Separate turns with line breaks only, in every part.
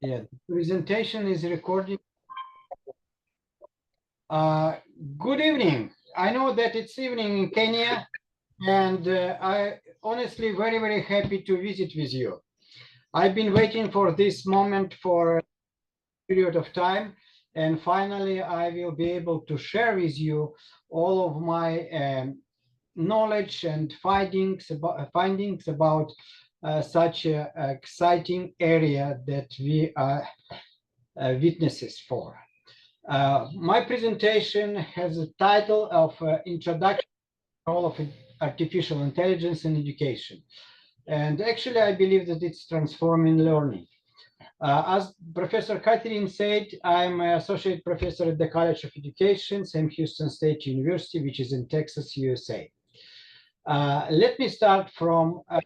Yeah, the presentation is recording. Good evening. I know that it's evening in Kenya, and I honestly very happy to visit with you. I've been waiting for this moment for a period of time, and finally I will be able to share with you all of my knowledge and findings about such an exciting area that we are witnesses for. My presentation has a title of Introduction to the Role of Artificial Intelligence in Education. And actually, I believe that it's transforming learning. As Professor Catherine said, I'm an associate professor at the College of Education, Sam Houston State University, which is in Texas, USA. Let me start from a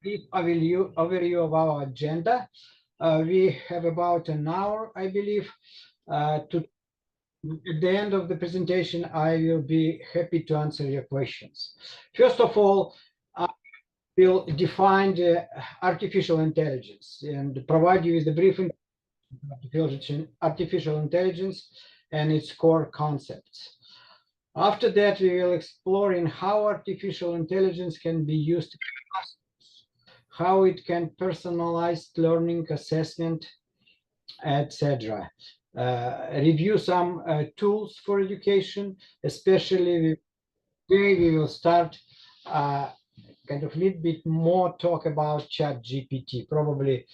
brief overview of our agenda. We have about an hour, I believe, to at the end of the presentation, I will be happy to answer your questions. First of all, I will define the artificial intelligence and provide you with a briefing of artificial intelligence and its core concepts. After that, we will explore in how artificial intelligence can be used in classrooms, how it can personalize learning, assessment, etc. Review some tools for education, especially today we will start kind of a little bit more talk about ChatGPT. Probably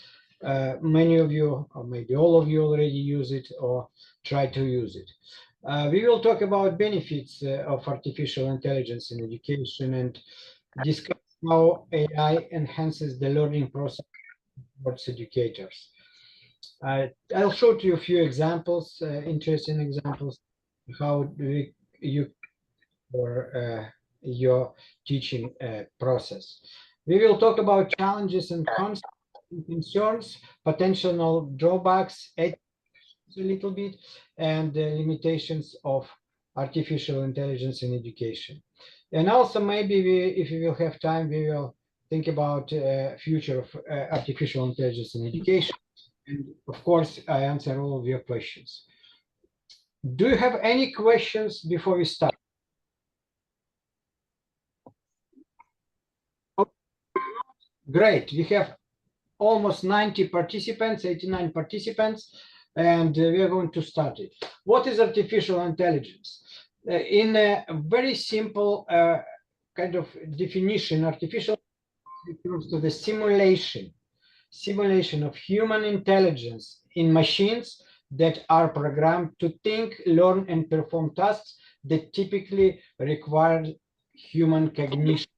many of you, or maybe all of you already use it or try to use it. We will talk about benefits of artificial intelligence in education and discuss how AI enhances the learning process towards educators. I'll show you a few examples, interesting examples, how you or your teaching process. We will talk about challenges and concerns, potential drawbacks, a little bit, and the limitations of artificial intelligence in education. And also maybe if we will have time, we will think about future of artificial intelligence in education. And of course, I answer all of your questions. Do you have any questions before we start? Great. We have almost 90 participants, 89 participants, and we are going to start it. What is artificial intelligence? In a very simple kind of definition, artificial refers to the simulation of human intelligence in machines that are programmed to think, learn, and perform tasks that typically require human cognition.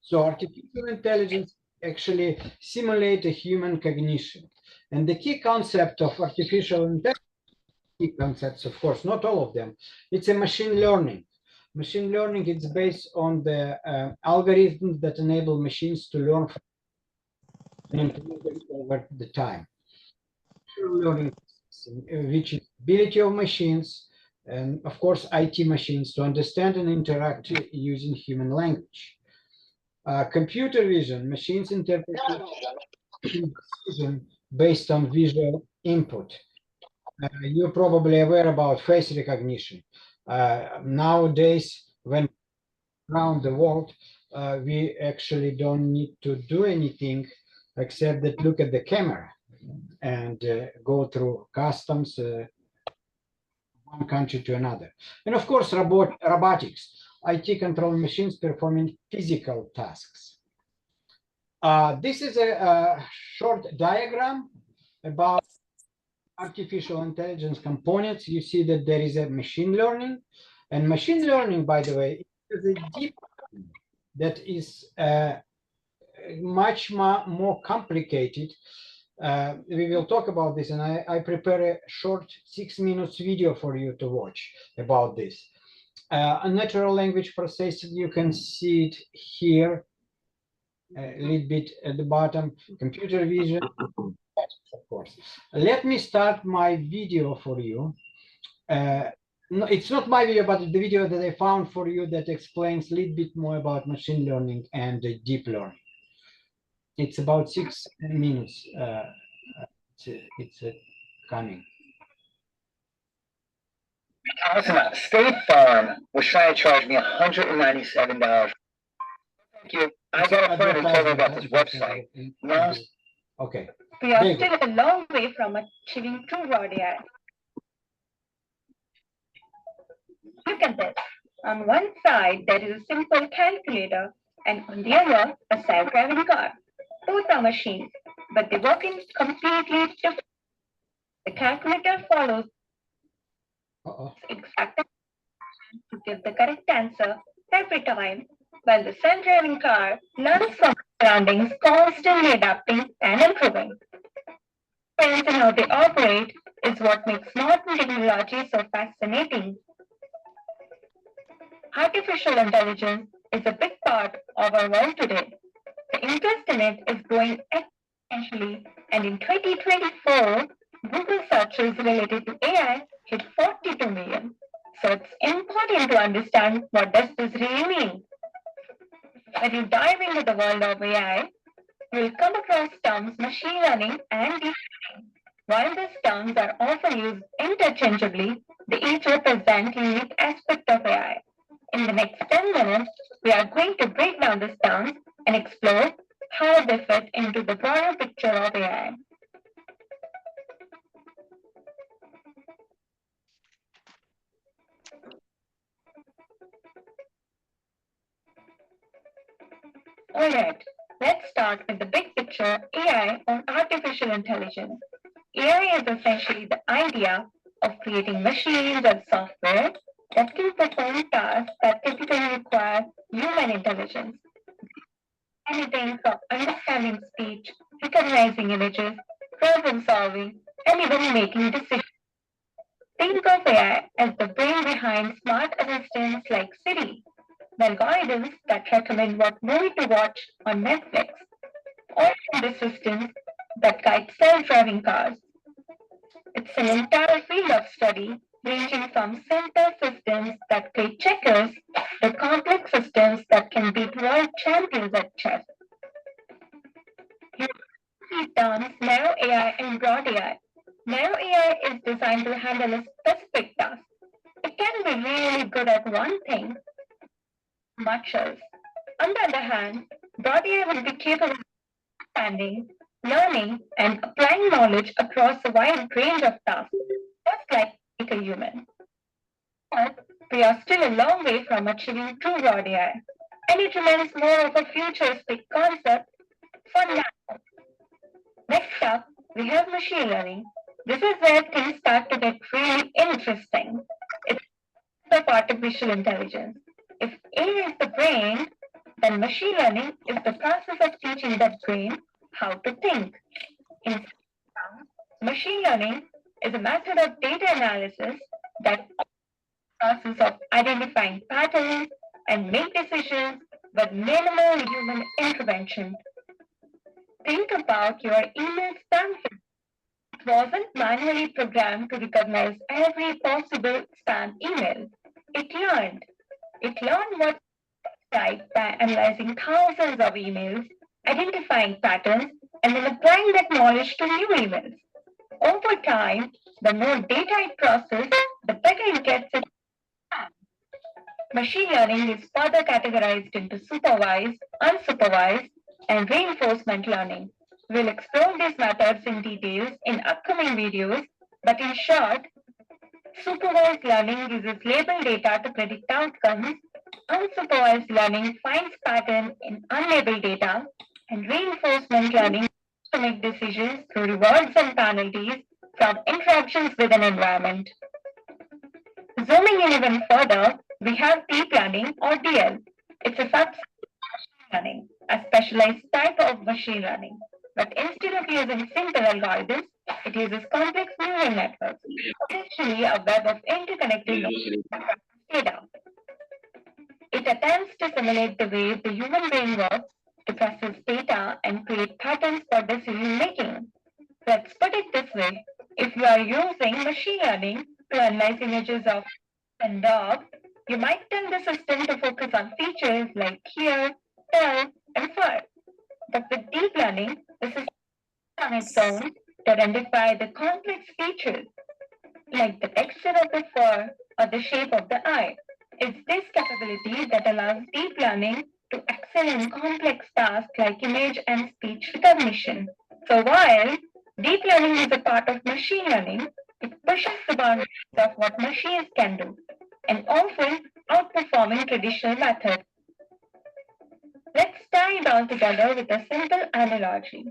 So artificial intelligence actually simulate a human cognition. And the key concept of artificial intelligence, key concepts, of course, not all of them, it's a machine learning. Machine learning is based on the algorithms that enable machines to learn over the time. Learning, which is ability of machines and of course IT machines to understand and interact using human language. Computer vision, machines interpret vision based on visual input. You're probably aware about face recognition. Nowadays, when around the world, we actually don't need to do anything except that look at the camera and go through customs one country to another. And of course, robotics, IT control machines performing physical tasks. This is a short diagram about artificial intelligence components. You see that there is a machine learning, and machine learning, by the way, is a deep that is much more complicated. We will talk about this, and I prepare a short 6 minutes video for you to watch about this. A natural language processing, you can see it here a little bit at the bottom. Computer vision, of course. Let me start my video for you. No, it's not my video, but the video that I found for you that explains a little bit more about machine learning and deep learning. It's about 6 minutes. it's coming.
State Farm was trying to charge me $197. Thank you. I got a friend who told me about this website. Now,
Okay.
We are still a long way from achieving true raw AI. Look at this. On one side, there is a simple calculator, and on the other, a self-driving car. Both are machines, but they work in completely different. The calculator follows exact to give the correct answer every time, while the self-driving car learns from surroundings, constantly adapting and improving. Difference in how they operate is what makes modern technology so fascinating. Artificial intelligence is a big part of our world today. The interest in it is growing exponentially, and in 2024, Google searches related to AI hit 42 million. So it's important to understand what does this really mean. When you dive into the world of AI, you'll come across terms machine learning and deep learning. While these terms are often used interchangeably, they each represent unique aspects of AI. In the next 10 minutes, we are going to break down these terms and explore how they fit into the broader picture of AI. Alright, let's start with the big picture AI or artificial intelligence. AI is essentially the idea of creating machines and software that can perform tasks that typically require human intelligence. Anything from understanding speech, recognizing images, problem solving, and even making decisions. Think of AI as the brain behind smart assistants like Siri, the algorithms that recommend what movie to watch on Netflix, or the systems that guide self-driving cars. It's an entire field of study ranging from simple systems that play checkers to complex systems that can beat world champions at chess. You see terms narrow AI and broad AI. Narrow AI is designed to handle a specific task. It can be really good at one thing, much else. On the other hand, broad AI will be capable of understanding, learning, and applying knowledge across a wide range of tasks, just like a human. But we are still a long way from achieving true broad AI, and it remains more of a futuristic concept for now. Next up, we have machine learning. This is where things start to get really interesting. It's of artificial intelligence. If AI is the brain, then machine learning is the process of teaching that brain how to think. In machine learning is a method of data analysis that process of identifying patterns and make decisions with minimal human intervention. Think about your email spam filter. It wasn't manually programmed to recognize every possible spam email. It learned. It learned what to type by analyzing thousands of emails, identifying patterns, and then applying that knowledge to new emails. Over time, the more data it processes, the better it gets at spam. Machine learning is further categorized into supervised, unsupervised, and reinforcement learning. We'll explore these methods in details in upcoming videos, but in short, supervised learning uses labeled data to predict outcomes, unsupervised learning finds patterns in unlabeled data, and reinforcement learning to make decisions through rewards and penalties from interactions with an environment. Zooming in even further, we have deep learning or DL. It's a subset of machine learning, a specialized type of machine learning. But instead of using simple algorithms, it uses complex neural networks, essentially a web of interconnected data. It attempts to simulate the way the human brain works to process data and create patterns for decision making. Let's put it this way. If you are using machine learning to analyze images of a dog, you might tell the system to focus on features like hair, tail, and fur. But with deep learning, the system on its own to identify the complex features like the texture of the fur or the shape of the eye. It's this capability that allows deep learning to excel in complex tasks like image and speech recognition. So while deep learning is a part of machine learning, it pushes the boundaries of what machines can do and often outperforming traditional methods. Let's tie it all together with a simple analogy.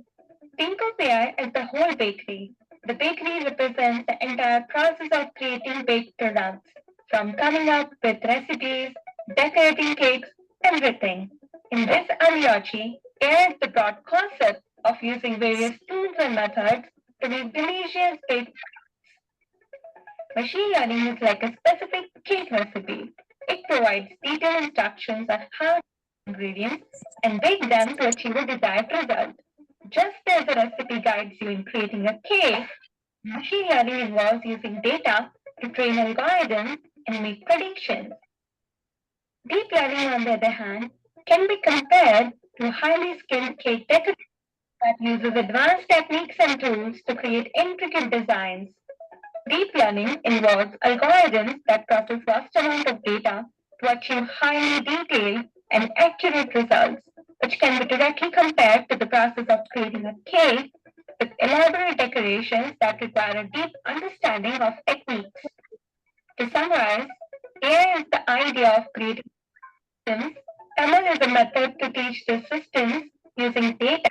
Think of AI as the whole bakery. The bakery represents the entire process of creating baked products, from coming up with recipes, decorating cakes, everything. In this analogy, AI is the broad concept of using various tools and methods to make delicious baked. Machine learning is like a specific cake recipe. It provides detailed instructions on how to ingredients and bake them to achieve a desired result. Just as a recipe guides you in creating a cake, machine learning involves using data to train algorithms and make predictions. Deep learning, on the other hand, can be compared to highly skilled cake decorators that uses advanced techniques and tools to create intricate designs. Deep learning involves algorithms that process vast amounts of data to achieve highly detailed and accurate results, which can be directly compared to the process of creating a cake with elaborate decorations that require a deep understanding of techniques. To summarize, AI is the idea of creating systems, ML is a method to teach the systems using data,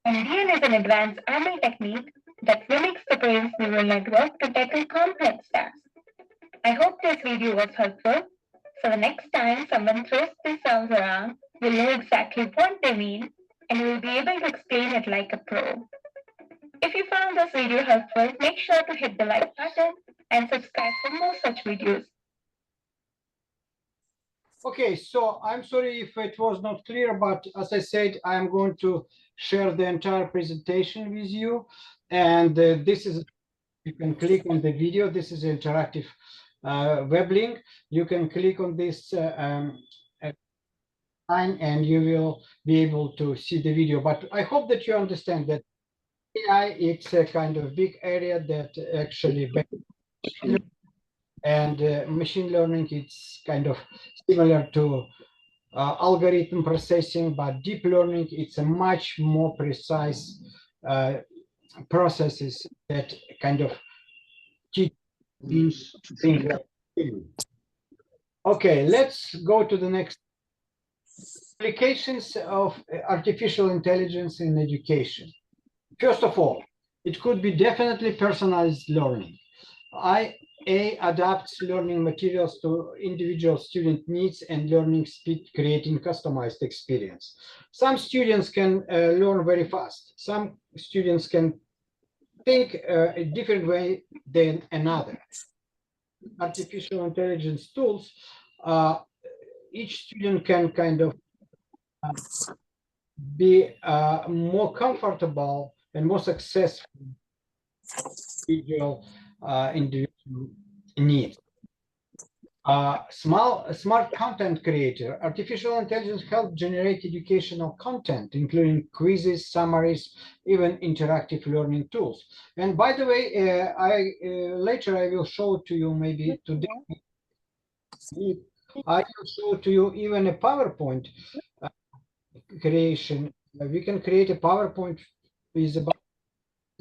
and DL is an advanced ML technique that mimics the brain's neural network to tackle complex tasks. I hope this video was helpful. So the next time someone throws these sounds around, you'll know exactly what they mean and you'll be able to explain it like a pro. If you found this video helpful, make sure to hit the like button and subscribe for more such videos.
Okay, so I'm sorry if it was not clear, but as I said, I'm going to share the entire presentation with you. And this is, you can click on the video. This is an interactive web link. You can click on this line and you will be able to see the video. But I hope that you understand that AI, it's a kind of big area that actually, and machine learning, it's kind of similar to algorithm processing, but deep learning, it's a much more precise processes that kind of teach things. Okay, let's go to the next. Applications of artificial intelligence in education. First of all, it could be definitely personalized learning. IA adapts learning materials to individual student needs and learning speed, creating customized experience. Some students can learn very fast. Some students can think a different way than another. Artificial intelligence tools, each student can kind of be more comfortable and more successful individual needs. Smart content creator. Artificial intelligence helps generate educational content, including quizzes, summaries, even interactive learning tools. And by the way, later I will show to you, maybe today, I will show to you even a PowerPoint creation. We can create a PowerPoint with about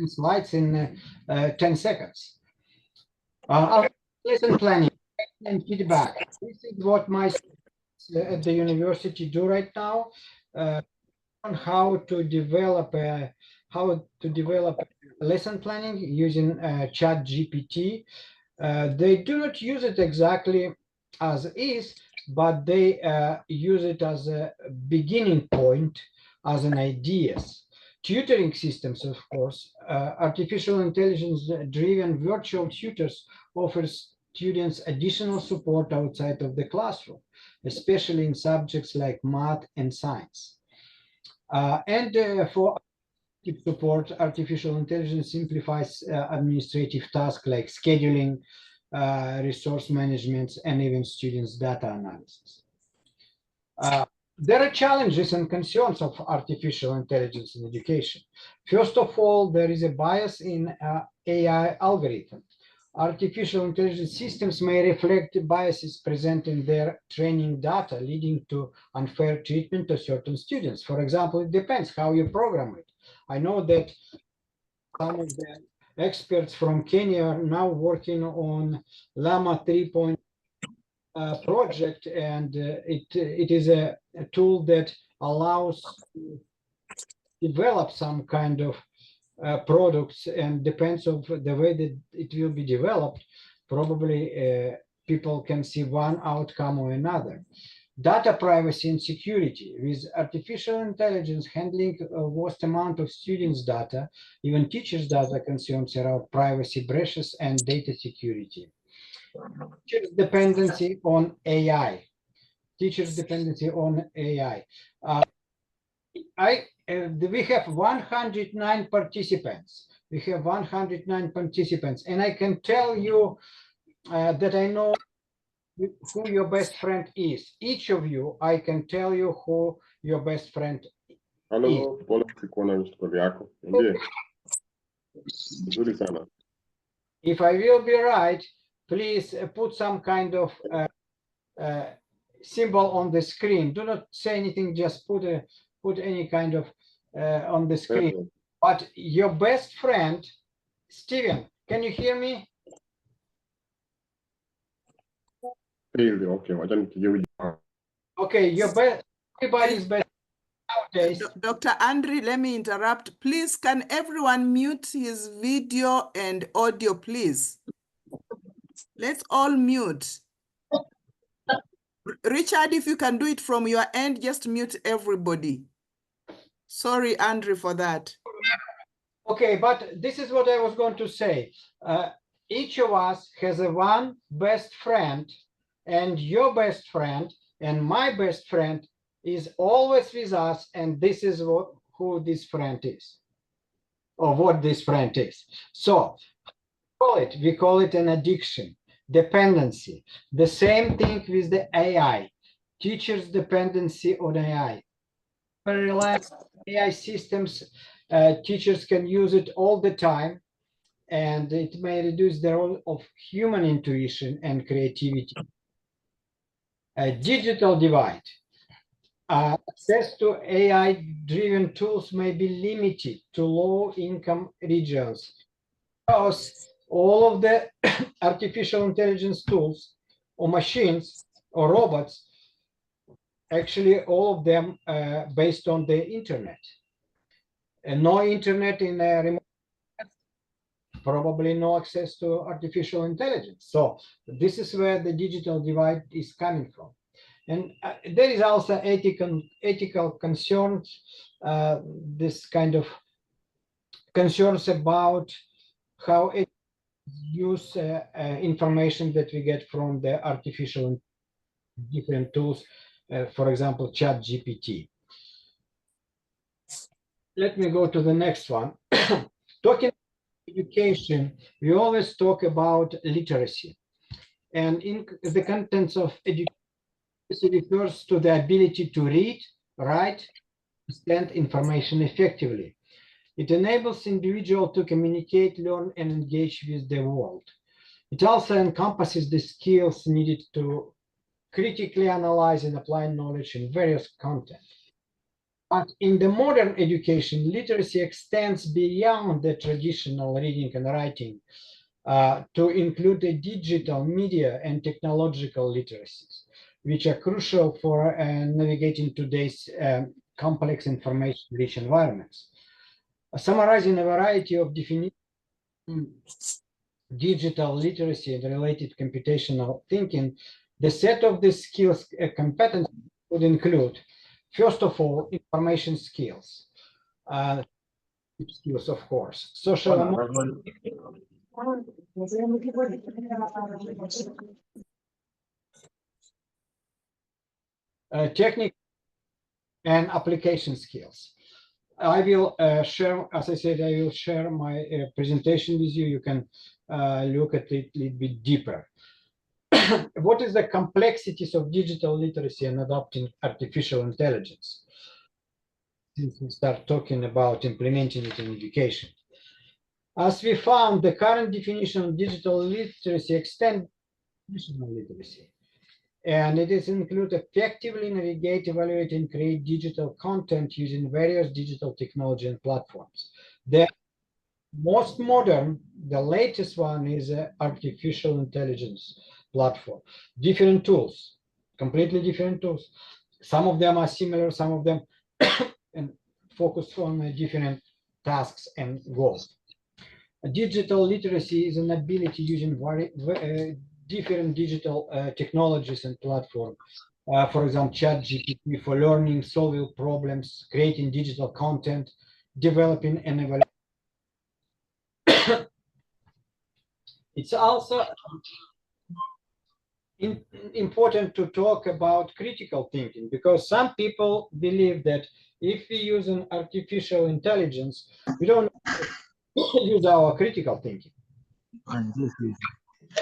slides in 10 seconds. Lesson planning and feedback. This is what my students at the university do right now. On how to develop lesson planning using ChatGPT. They do not use it exactly as is, but they use it as a beginning point, as an ideas. Tutoring systems, of course, artificial intelligence-driven virtual tutors offers students additional support outside of the classroom, especially in subjects like math and science. For support, artificial intelligence simplifies administrative tasks like scheduling, resource management, and even students' data analysis. There are challenges and concerns of artificial intelligence in education. First of all, there is a bias in AI algorithm. Artificial intelligence systems may reflect biases present in their training data, leading to unfair treatment of certain students. For example, it depends how you program it. I know that some of the experts from Kenya are now working on Llama 3.0 project, and it is a tool that allows to develop some kind of products, and depends on the way that it will be developed. Probably people can see one outcome or another. Data privacy and security. With artificial intelligence handling a vast amount of students' data, even teachers' data, concerns around privacy breaches and data security. Teachers' dependency on AI. Teachers' dependency on AI. We have 109 participants. We have 109 participants, and I can tell you that I know who your best friend is. Each of you, I can tell you who your best friend is.
Halo, pole sikuona mshtuko yako. Niambie. Nzuri sana.
If I will be right, please put some kind of symbol on the screen. Do not say anything, just put any kind of on the screen.
Perfect.
But your best friend, Steven, can you hear me?
Okay, wacha nipigie huyu jamaa.
Okay, your best, everybody's best nowadays.
Dr. Andrey, let me interrupt. Please, can everyone mute his video and audio, please? Let's all mute. Richard, if you can do it from your end, just mute everybody. Sorry, Andrey, for that.
Okay, but this is what I was going to say. Each of us has a one best friend, and your best friend and my best friend is always with us, and this is who this friend is, or what this friend is. So we call it an addiction, dependency. The same thing with the AI, teachers' dependency on AI. Very relaxed AI systems, teachers can use it all the time, and it may reduce the role of human intuition and creativity. A digital divide. Access to AI-driven tools may be limited to low-income regions, because all of the artificial intelligence tools or machines or robots, actually all of them based on the internet. And no internet in a remote, probably no access to artificial intelligence. So this is where the digital divide is coming from. And there is also ethical concerns, this kind of concerns about how it use information that we get from the artificial different tools, for example, ChatGPT. Let me go to the next one. Talking education, we always talk about literacy. And in the contents of education, refers to the ability to read, write, understand information effectively. It enables individuals to communicate, learn, and engage with the world. It also encompasses the skills needed to critically analyze and apply knowledge in various content. But in the modern education, literacy extends beyond the traditional reading and writing to include the digital, media, and technological literacies, which are crucial for navigating today's complex information-rich environments. Summarizing a variety of definitions, digital literacy and related computational thinking, the set of the skills competencies would include, first of all, information skills, skills, of course, social technical and application skills. I will share, as I said, I will share my presentation with you. You can look at it a little bit deeper. what is the complexities of digital literacy and adopting artificial intelligence? Since we start talking about implementing it in education. As we found, the current definition of digital literacy extends traditional literacy. And it is include effectively navigate, evaluate, and create digital content using various digital technology and platforms. The most modern, the latest one is artificial intelligence platform. Different tools, completely different tools. Some of them are similar, some of them and focus on different tasks and goals. Digital literacy is an ability using different digital technologies and platforms. For example, ChatGPT for learning, solving problems, creating digital content, developing and evaluating. It's also important to talk about critical thinking, because some people believe that if we use an artificial intelligence, we don't use our critical thinking. And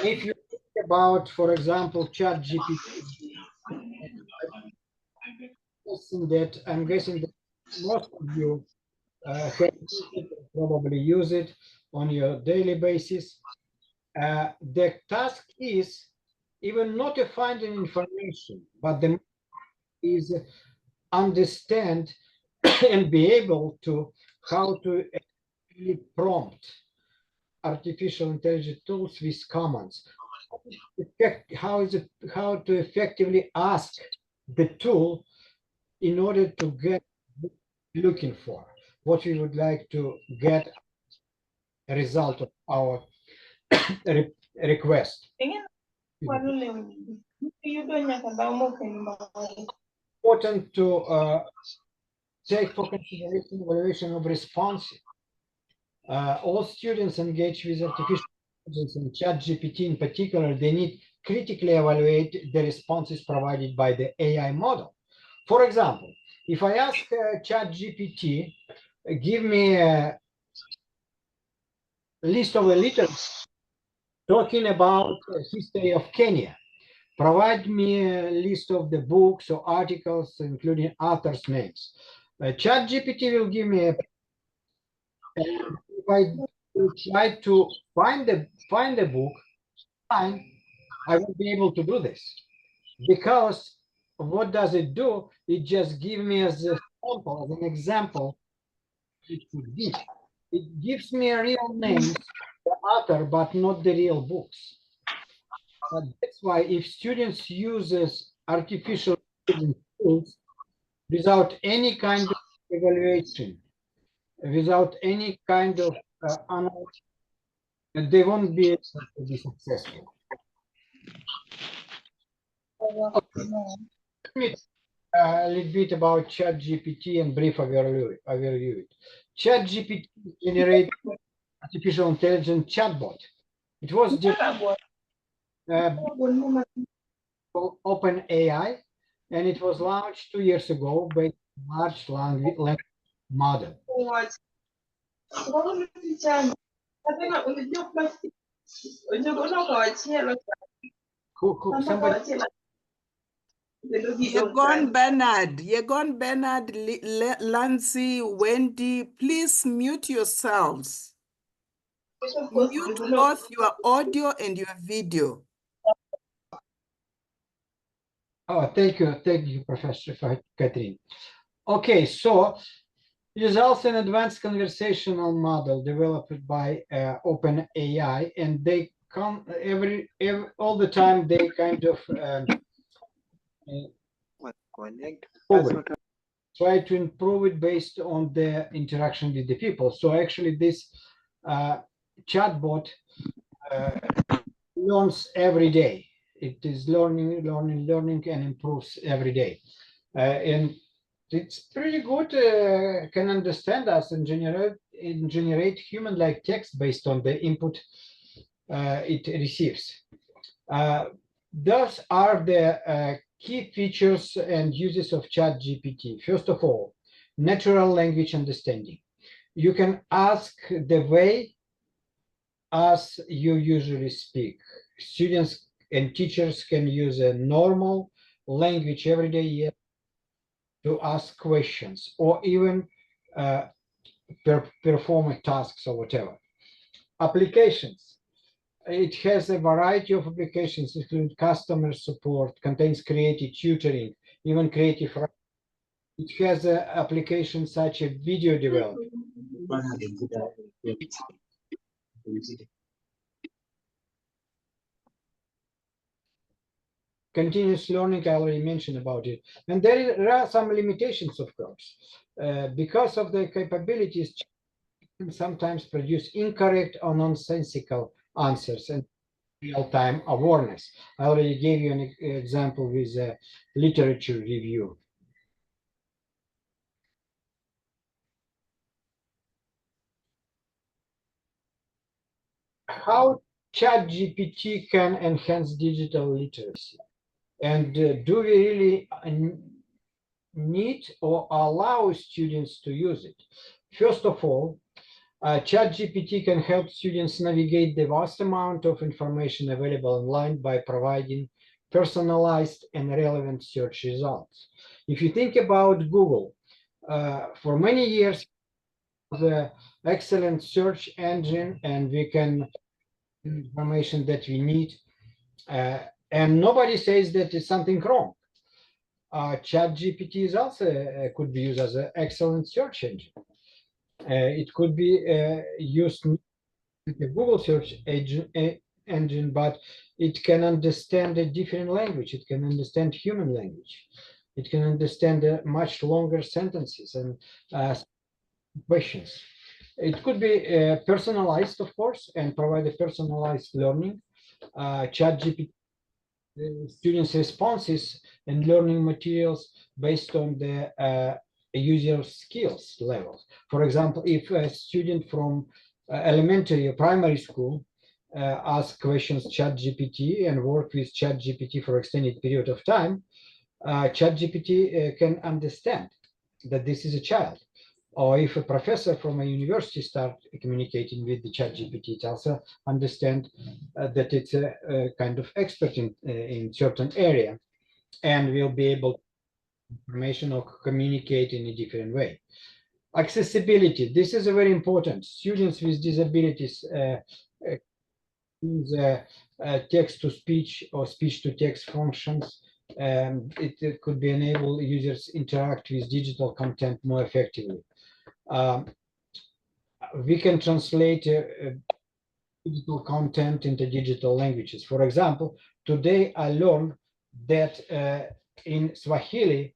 if you think about, for example, ChatGPT, I'm guessing that most of you probably use it on your daily basis. The task is even not to find an information, but the is understand and be able to how to prompt artificial intelligence tools with commands. How to effectively ask the tool in order to get looking for what we would like to get a result of our request. Important to take for consideration evaluation of responses. All students engaged with artificial intelligence and ChatGPT in particular, they need critically evaluate the responses provided by the AI model. For example, if I ask ChatGPT, give me a list of the literature talking about the history of Kenya, provide me a list of the books or articles, including authors' names. ChatGPT will give me a. If I try to find the book, I won't be able to do this, because what does it do? It just gives me as a sample, as an example. It gives me a real name, the author, but not the real books. That's why if students uses artificial intelligence tools without any kind of evaluation, without any kind of they won't be able to be successful. A little bit about ChatGPT and brief overview it. ChatGPT generates artificial intelligence chatbot. It was OpenAI, and it was launched 2 years ago by large language model. Somebody.
Yegon Bernard, Lancy, Wendy, please mute yourselves. Mute both your audio and your video.
Oh, thank you, Professor Catherine. Okay, so it is also an advanced conversational model developed by OpenAI, and they come all the time. They kind of try to improve it based on the interaction with the people. So actually, this chatbot learns every day. It is learning, and improves every day, and it's pretty good. Can understand us and generate human-like text based on the input it receives. Those are the key features and uses of ChatGPT. First of all, natural language understanding. You can ask the way as you usually speak. Students and teachers can use a normal language every day to ask questions or even perform tasks or whatever. Applications. It has a variety of applications, including customer support, contains creative tutoring, even creative. It has applications such as video development. Continuous learning, I already mentioned about it. And there are some limitations, of course. Because of the capabilities, can sometimes produce incorrect or nonsensical answers and real-time awareness. I already gave you an example with a literature review. How ChatGPT can enhance digital literacy? And do we really need or allow students to use it? First of all, ChatGPT can help students navigate the vast amount of information available online by providing personalized and relevant search results. If you think about Google, for many years, the excellent search engine, and we can information that we need, and nobody says that is something wrong. ChatGPT is also could be used as an excellent search engine. It could be used with the Google search engine, but it can understand a different language. It can understand human language. It can understand much longer sentences and questions. It could be personalized, of course, and provide a personalized learning. ChatGPT students' responses and learning materials based on the user skills levels. For example, if a student from elementary or primary school ask questions ChatGPT and work with ChatGPT for extended period of time, ChatGPT can understand that this is a child. Or if a professor from a university start communicating with the ChatGPT, it also understand that it's a kind of expert in certain area and will be able to information or communicate in a different way. Accessibility, this is a very important. Students with disabilities use text-to-speech or speech-to-text functions. It could be enable users interact with digital content more effectively. We can translate digital content into digital languages. For example, today I learned that in Swahili,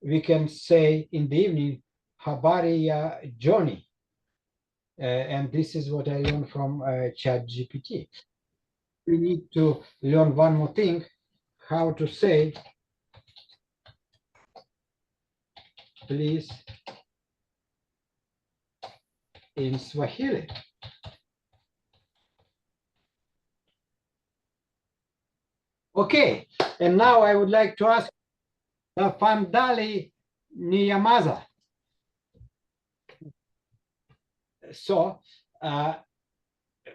we can say in the evening, habari ya Johnny. And this is what I learned from ChatGPT. We need to learn one more thing, how to say, please, in Swahili. Okay, and now I would like to ask Tafadhali Niyamaza. So,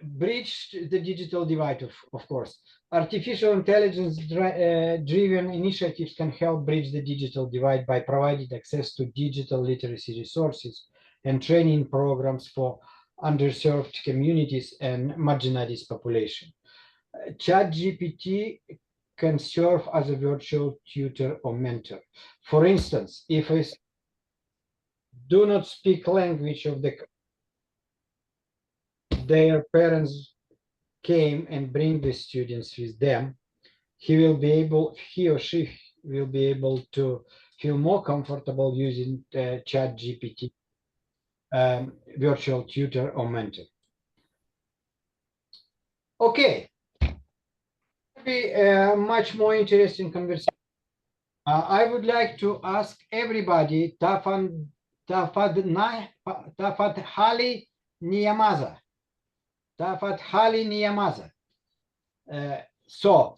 bridge the digital divide, of course. Artificial intelligence driven initiatives can help bridge the digital divide by providing access to digital literacy resources and training programs for underserved communities and marginalized population. ChatGPT can serve as a virtual tutor or mentor. For instance, if I do not speak language of their parents came and bring the students with them, he or she will be able to feel more comfortable using ChatGPT virtual tutor or mentor. Okay, be much more interesting conversation. I would like to ask everybody, Tafadhali Niyamaza. Tafadhali Niyamaza. So,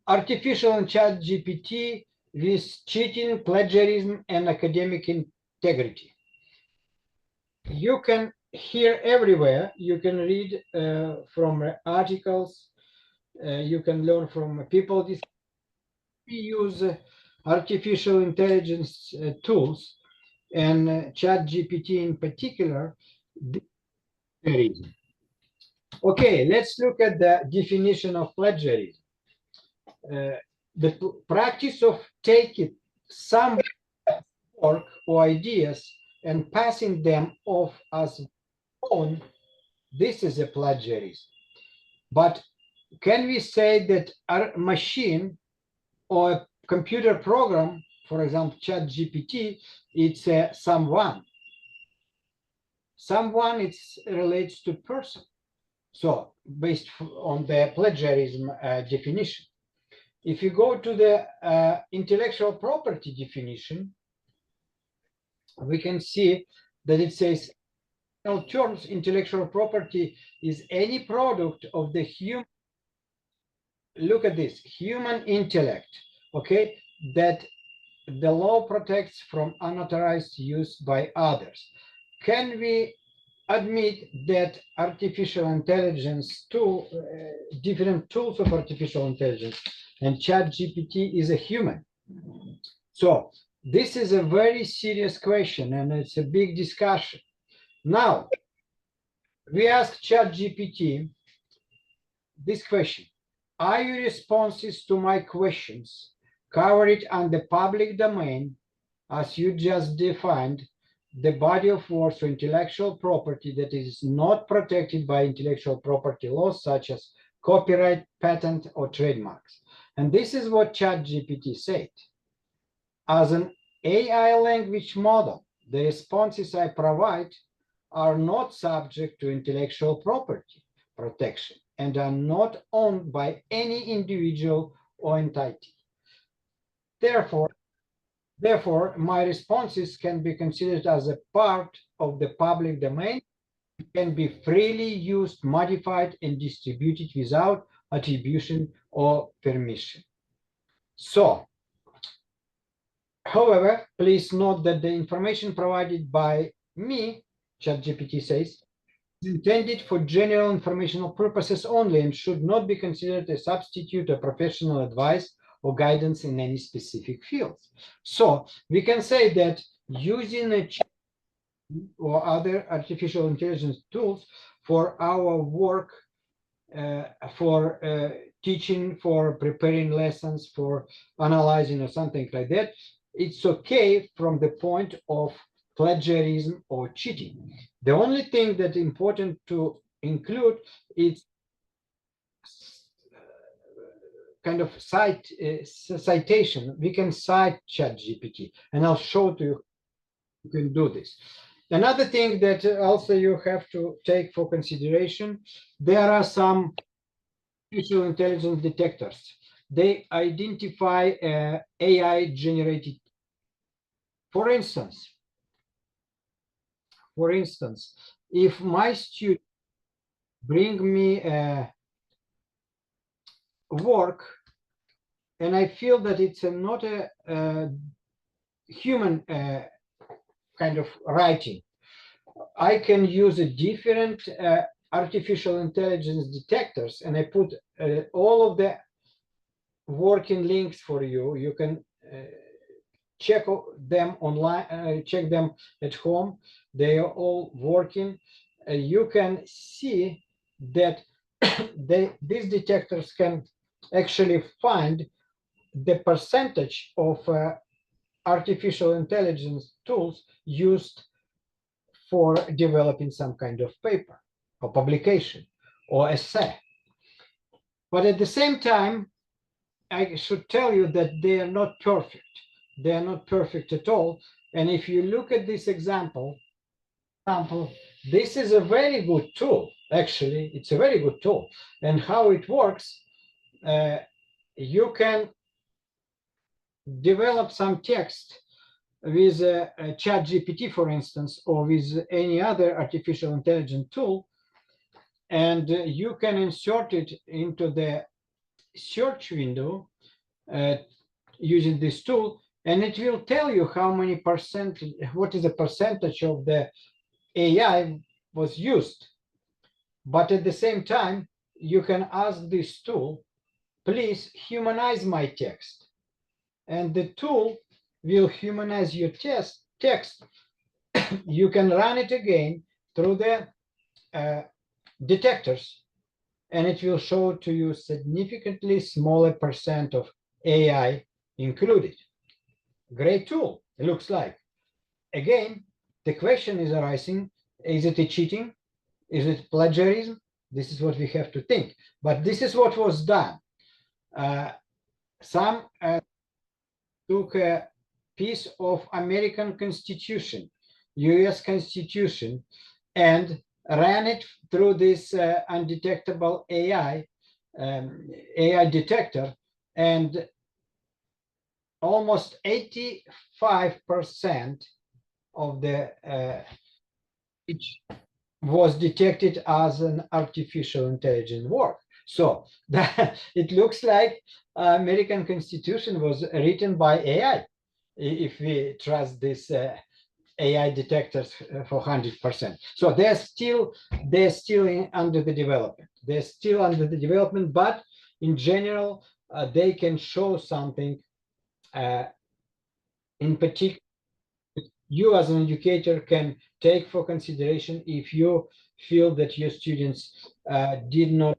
artificial and ChatGPT with cheating, plagiarism, and academic integrity. You can hear everywhere. You can read from articles You can learn from people. We use artificial intelligence tools, and ChatGPT in particular. Plagiarism. Okay, let's look at the definition of plagiarism. The practice of taking some work or ideas and passing them off as own, this is a plagiarism. But can we say that our machine or a computer program, for example, ChatGPT, it's someone? Someone it relates to person. So based on the plagiarism definition. If you go to the intellectual property definition, we can see that it says, in terms, intellectual property is any product of the human, look at this, human intellect, okay, that the law protects from unauthorized use by others. Can we admit that artificial intelligence tool, different tools of artificial intelligence, and ChatGPT is a human? So this is a very serious question, and it's a big discussion. Now, we ask ChatGPT this question: are your responses to my questions covered under public domain, as you just defined, the body of works or intellectual property that is not protected by intellectual property laws such as copyright, patent, or trademarks? And this is what ChatGPT said. As an AI language model, the responses I provide are not subject to intellectual property protection and are not owned by any individual or entity. Therefore, my responses can be considered as a part of the public domain, can be freely used, modified, and distributed without attribution or permission. So, however, please note that the information provided by me, ChatGPT says, is intended for general informational purposes only and should not be considered a substitute or professional advice or guidance in any specific fields. So we can say that using a chat or other artificial intelligence tools for our work, for teaching, for preparing lessons, for analyzing or something like that, it's okay from the point of plagiarism or cheating. The only thing that's important to include is kind of citation. We can cite ChatGPT, and I'll show to you you can do this. Another thing that also you have to take for consideration, there are some artificial intelligence detectors. They identify AI generated. For instance, if my student bring me work and I feel that it's not a human kind of writing, I can use a different artificial intelligence detectors, and I put all of the working links for you. You can check them online, check them at home. They are all working. You can see that these detectors can actually find the percentage of artificial intelligence tools used for developing some kind of paper or publication or essay. But at the same time, I should tell you that they are not perfect. They are not perfect at all. And if you look at this example, this is a very good tool. Actually, it's a very good tool. And how it works, you can develop some text with a ChatGPT, for instance, or with any other artificial intelligence tool, and you can insert it into the search window using this tool, and it will tell you how many percent, what is the percentage of the AI was used. But at the same time, you can ask this tool, please humanize my text. And the tool will humanize your text. You can run it again through the detectors, and it will show to you significantly smaller % of AI included. Great tool, it looks like. Again, the question is arising, is it a cheating? Is it plagiarism? This is what we have to think. But this is what was done. Some took a piece of American Constitution, US Constitution, and ran it through this undetectable AI detector, and almost 85% of the speech was detected as an artificial intelligence work. So that it looks like American Constitution was written by AI, if we trust this AI detectors for 100%. So they're still under the development. They're still under the development, but in general, they can show something. In particular, you as an educator can take for consideration if you feel that your students did not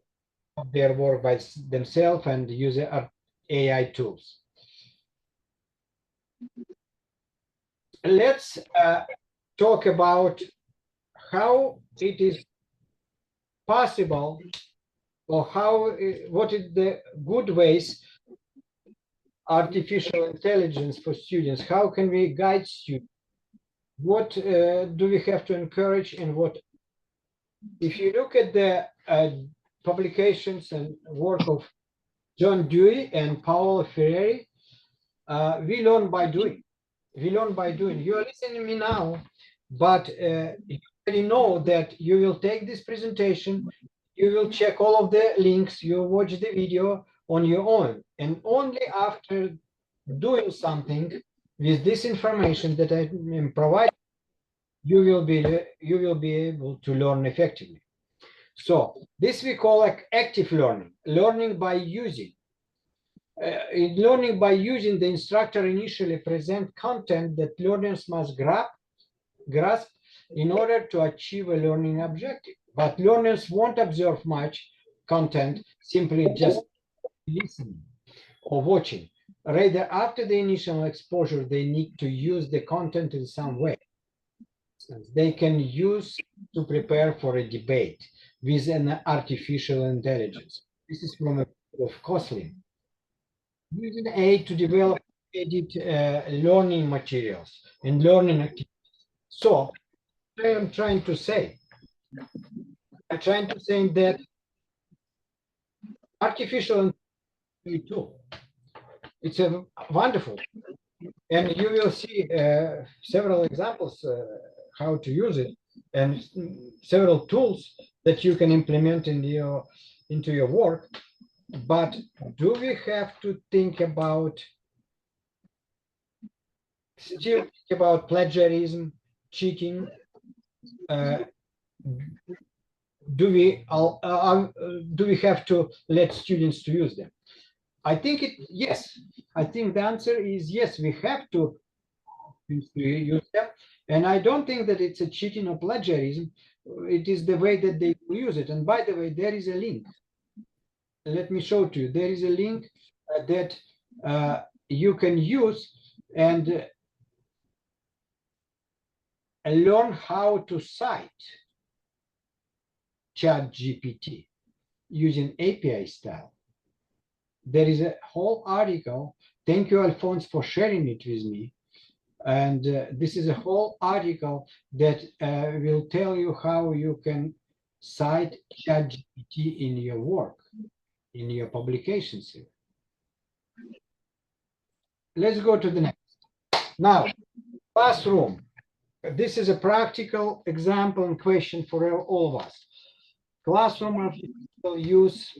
do their work by themselves and use AI tools. Let's talk about how it is possible, or what is the good ways artificial intelligence for students. How can we guide students? What do we have to encourage, and what? If you look at the publications and work of John Dewey and Paolo Freire, we learn by doing. We learn by doing. You are listening to me now, but you already know that you will take this presentation, you will check all of the links, you watch the video on your own, and only after doing something with this information that I am providing, you will be able to learn effectively. So this we call like active learning, learning by using. In learning by using, the instructor initially present content that learners must grasp in order to achieve a learning objective. But learners won't absorb much content simply just listening or watching. Rather, after the initial exposure, they need to use the content in some way. They can use to prepare for a debate with an artificial intelligence. This is from a book of Koslin. Using AI to develop edit learning materials and learning activities. So I am trying to say, that artificial intelligence tool, it's a wonderful, and you will see several examples how to use it, and several tools that you can implement into your work. But do we have to think about plagiarism, cheating? Do we have to let students to use them? I think yes. I think the answer is yes. We have to use them, and I don't think that it's a cheating or plagiarism. It is the way that they use it. And by the way, there is a link. Let me show to you. There is a link that you can use and learn how to cite ChatGPT using API style. There is a whole article. Thank you, Alphonse, for sharing it with me. And this is a whole article that will tell you how you can cite ChatGPT in your work, in your publications. Let's go to the next. Now, classroom. This is a practical example and question for all of us. Classroom use,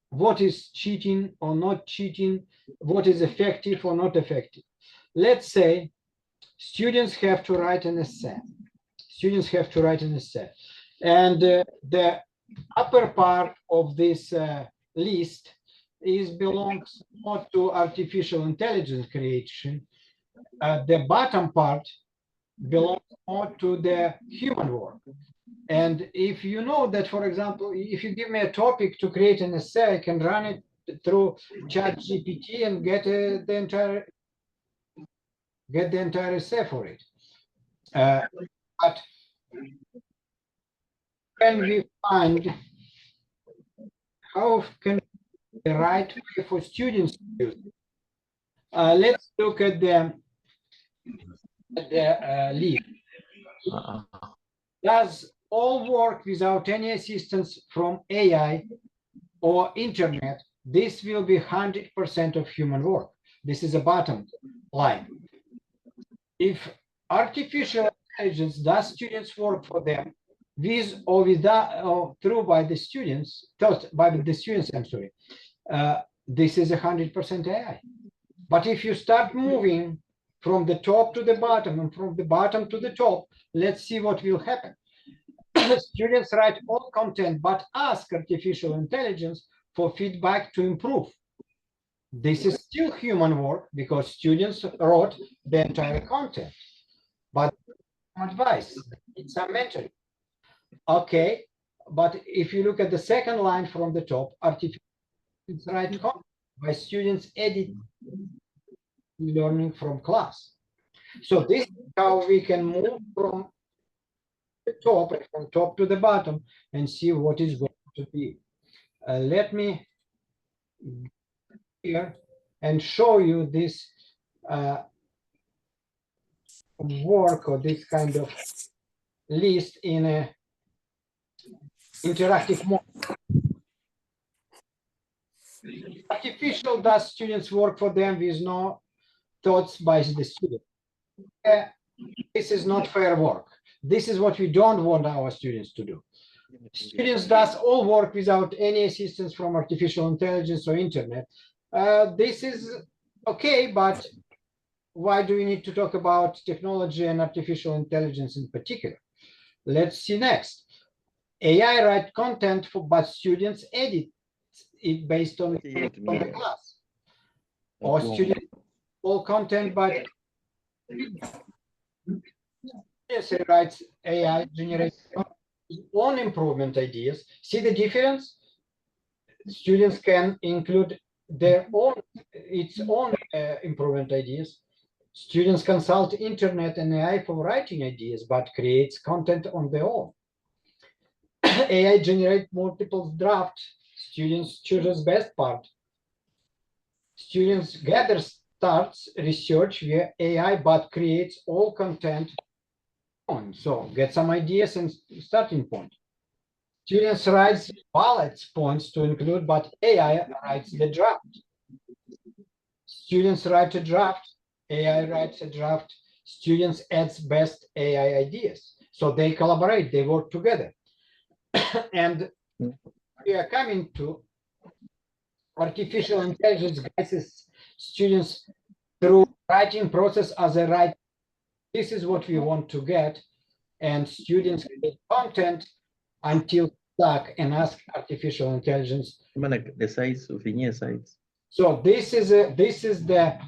what is cheating or not cheating, what is effective or not effective. Let's say students have to write an essay. And the upper part of this list belongs more to artificial intelligence creation. The bottom part belongs more to the human work. And if you know that, for example, if you give me a topic to create an essay, I can run it through ChatGPT and get the entire essay for it. But can we find how can the right way for students to use it? Let's look at the list. Does all work without any assistance from AI or internet? This will be 100% of human work. This is a bottom line. If artificial intelligence does students' work for them, with or without or through by the students, taught by the students, I'm sorry, this is 100% AI. But if you start moving from the top to the bottom and from the bottom to the top, let's see what will happen. Students write all content, but ask artificial intelligence for feedback to improve. This is still human work because students wrote the entire content, but advice, it's a mentoring. Okay, but if you look at the second line from the top, artificial right content by students edit learning from class. So this is how we can move from the top, from top to the bottom, and see what is going to be. Let me here and show you this work or this kind of list in a interactive mode. Artificial does students work for them with no thoughts by the student. This is not fair work. This is what we don't want our students to do. Students does all work without any assistance from artificial intelligence or internet. This is okay, but why do we need to talk about technology and artificial intelligence in particular? Let's see next. AI write content for, but students edit it based on the class. Or students all content, but students writes AI generates own improvement ideas. See the difference? Students can include their own, its own improvement ideas. Students consult internet and AI for writing ideas, but creates content on their own. AI generate multiple drafts. Students choose best part. Students gather starts research via AI, but creates all content on. So get some ideas and starting point. Students write bullet points to include, but AI writes the draft. Students write a draft, AI writes a draft. Students adds best AI ideas. So they collaborate, they work together. And we are coming to artificial intelligence guides students through writing process as a write. This is what we want to get. And students create content until stuck and ask artificial intelligence.
The size of the size.
So this is the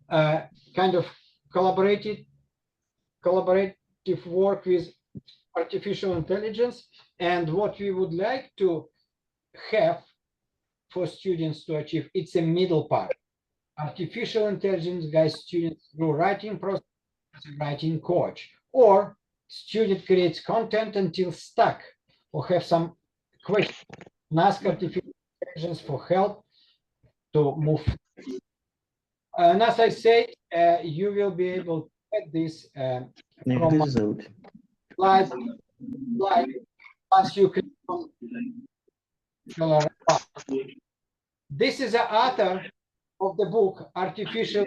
kind of collaborative work with artificial intelligence, and what we would like to have for students to achieve, it's a middle part. Artificial intelligence guides students through writing process, writing coach, or student creates content until stuck or have some question and ask artificial intelligence for help to move. And as I said, you will be able to get this from my slide once you click on. This is the author of the book Artificial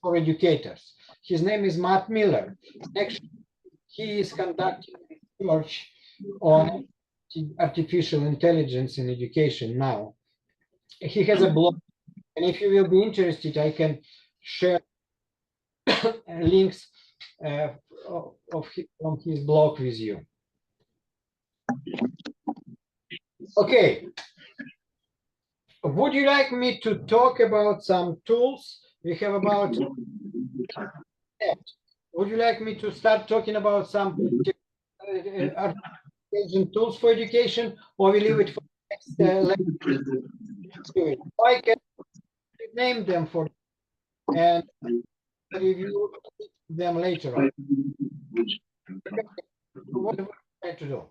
for Educators. His name is Matt Miller. Actually, he is conducting research on artificial intelligence in education now. He has a blog, and if you will be interested, I can share links from his blog with you. Okay. Would you like me to talk about some tools? We have about. Would you like me to start talking about some artificial tools for education, or we leave it for next lecture? I can name them for and review them later on. What would you like to do?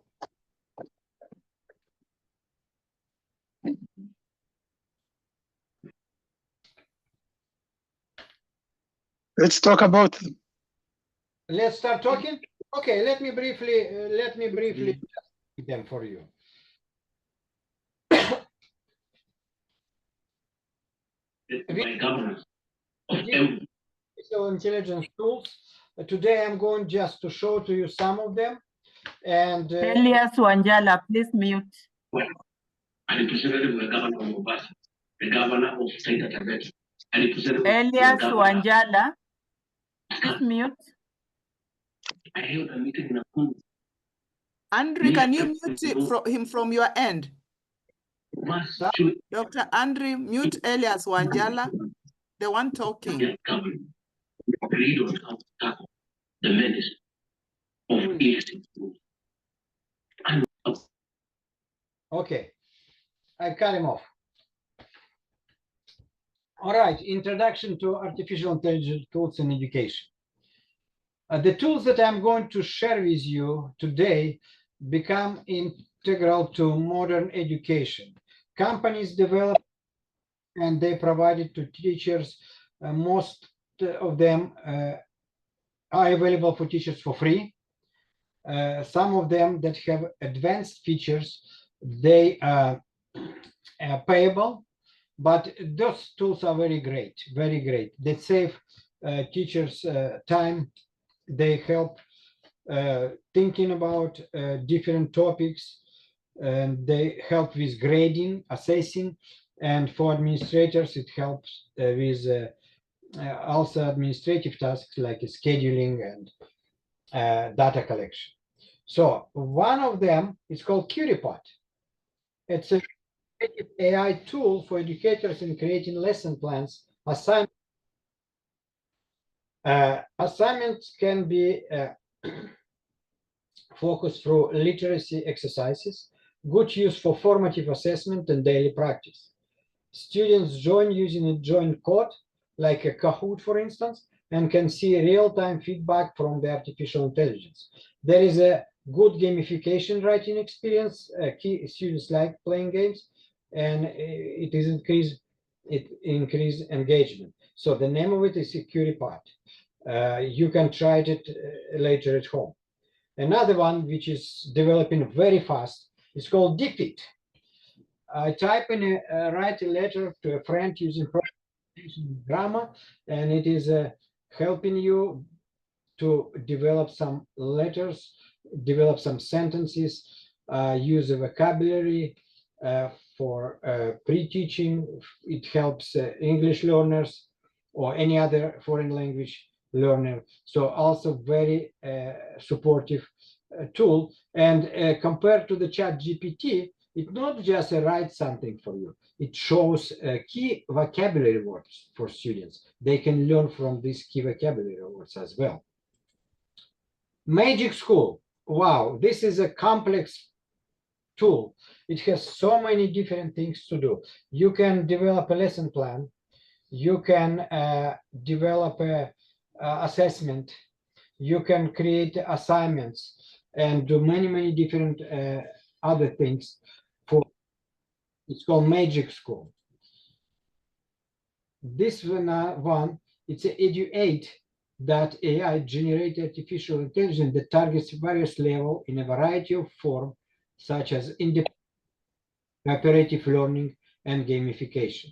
Let's talk about them.
Let's start talking. Okay, let me briefly them for you. Artificial intelligence tools. Today I'm going just to show to you some of them. And
Elias Wanjala, please mute.
The governor of state Atabet.
Elias Wanjala, please mute.
I held a meeting in a
Andrew, can you mute him from your end? Dr. Andrey, mute Elias Wanjala, the one talking.
Agreed on how to tackle the menace of illicit food.
Okay, I cut him off. All right, introduction to artificial intelligence tools in education. The tools that I'm going to share with you today become integral to modern education. Companies develop and they provide it to teachers. Most of them are available for teachers for free. Some of them that have advanced features, they are payable, but those tools are very great, very great. They save teachers time. They help thinking about different topics, and they help with grading, assessing, and for administrators, it helps with also administrative tasks like scheduling and data collection. So one of them is called QueryPod. It's a AI tool for educators in creating lesson plans. Assignments can be focused through literacy exercises, good use for formative assessment and daily practice. Students join using a joint code, like a Kahoot, for instance, and can see real-time feedback from the artificial intelligence. There is a good gamification writing experience. Key students like playing games, and it increase engagement. So the name of it is QueryPod. You can try it later at home. Another one which is developing very fast is called DeepIt. I type in write a letter to a friend using grammar, and it is helping you to develop some letters, develop some sentences, use a vocabulary for pre-teaching. It helps English learners or any other foreign language learner. So also very supportive tool. And compared to the Chat GPT, it not just writes something for you. It shows key vocabulary words for students. They can learn from these key vocabulary words as well. Magic School. Wow, this is a complex tool. It has so many different things to do. You can develop a lesson plan. You can develop a assessment. You can create assignments and do many different other things. It's called Magic School. This one, it's an Edu8.ai generated artificial intelligence that targets various levels in a variety of forms, such as independent, cooperative learning, and gamification.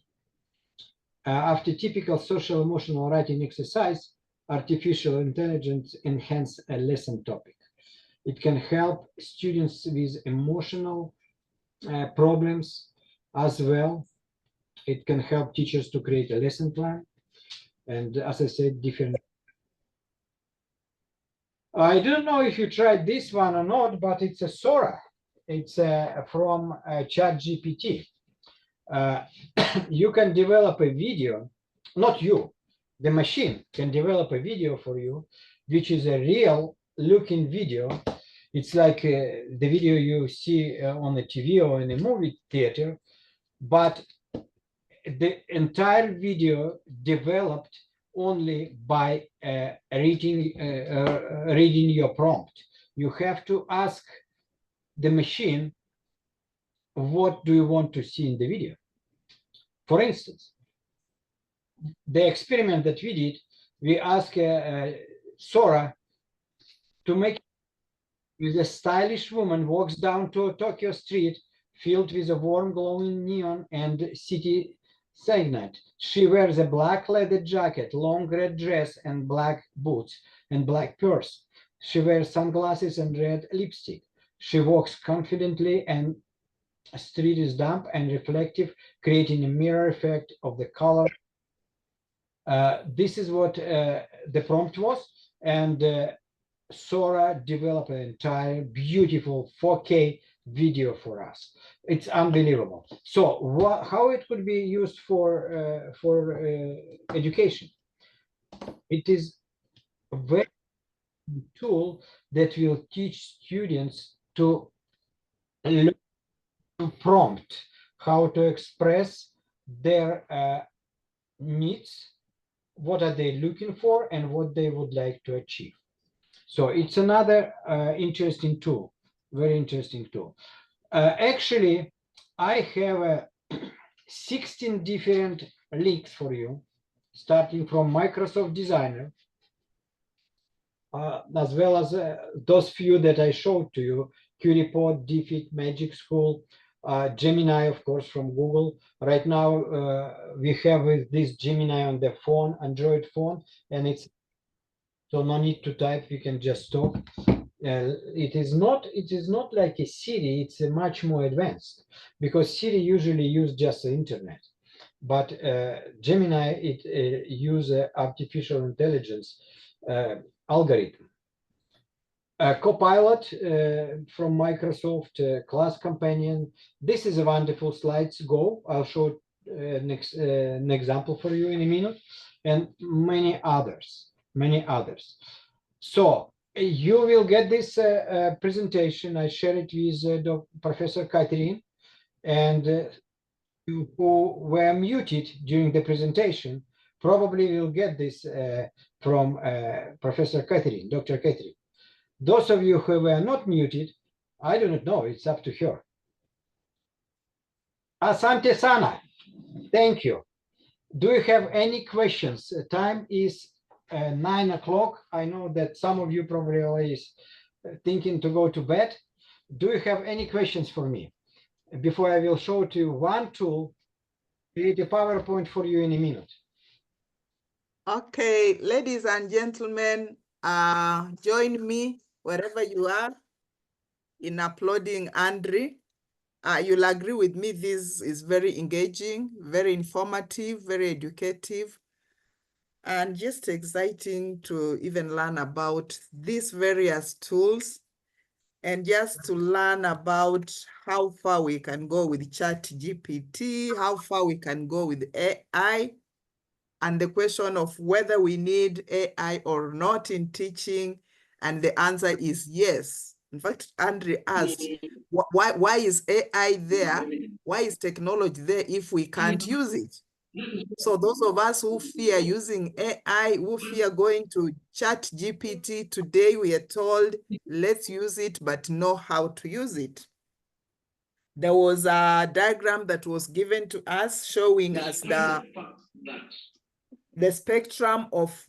After typical social emotional writing exercise, artificial intelligence enhances a lesson topic. It can help students with emotional problems as well. It can help teachers to create a lesson plan. And as I said, different. I don't know if you tried this one or not, but it's a Sora. It's from ChatGPT. You can develop a video, not you, the machine can develop a video for you, which is a real looking video. It's like the video you see on the TV or in a movie theater, but the entire video developed only by reading your prompt. You have to ask the machine, what do you want to see in the video? For instance, the experiment that we did, we asked Sora to make with a stylish woman walks down to a Tokyo street filled with a warm glowing neon and city signet. She wears a black leather jacket, long red dress and black boots and black purse. She wears sunglasses and red lipstick. She walks confidently and street is damp and reflective, creating a mirror effect of the color. This is what the prompt was, and Sora developed an entire beautiful 4K video for us. It's unbelievable. So how it could be used for education? It is a very tool that will teach students to learn to prompt, how to express their needs, what are they looking for, and what they would like to achieve. So it's another interesting tool, very interesting tool. Actually, I have 16 different links for you, starting from Microsoft Designer, as well as those few that I showed to you, QReport, DFIT, Magic School, Gemini, of course, from Google. Right now, we have this Gemini on the phone, Android phone, and it's so no need to type. We can just talk. It is not like a Siri. It's a much more advanced, because Siri usually use just the internet, but Gemini it use artificial intelligence algorithm. Copilot from Microsoft, Class Companion. This is a wonderful slides. Go. I'll show an example for you in a minute, and many others. Many others. So you will get this presentation. I share it with Professor Catherine, and you who were muted during the presentation probably will get this from Professor Catherine, Dr. Catherine. Those of you who were not muted, I do not know, it's up to her. Asante Sana, thank you. Do you have any questions? Time is 9 o'clock. I know that some of you probably are thinking to go to bed. Do you have any questions for me? Before I will show to you one tool, create a PowerPoint for you in a minute.
Okay, ladies and gentlemen, join me wherever you are in applauding Andrey. You'll agree with me, this is very engaging, very informative, very educative, and just exciting to even learn about these various tools and just to learn about how far we can go with ChatGPT, how far we can go with AI, and the question of whether we need AI or not in teaching, and the answer is yes. In fact, Andrey asked, why is AI there? Why is technology there if we can't use it? So those of us who fear using AI, who fear going to ChatGPT, today we are told, let's use it, but know how to use it. There was a diagram that was given to us showing us the spectrum of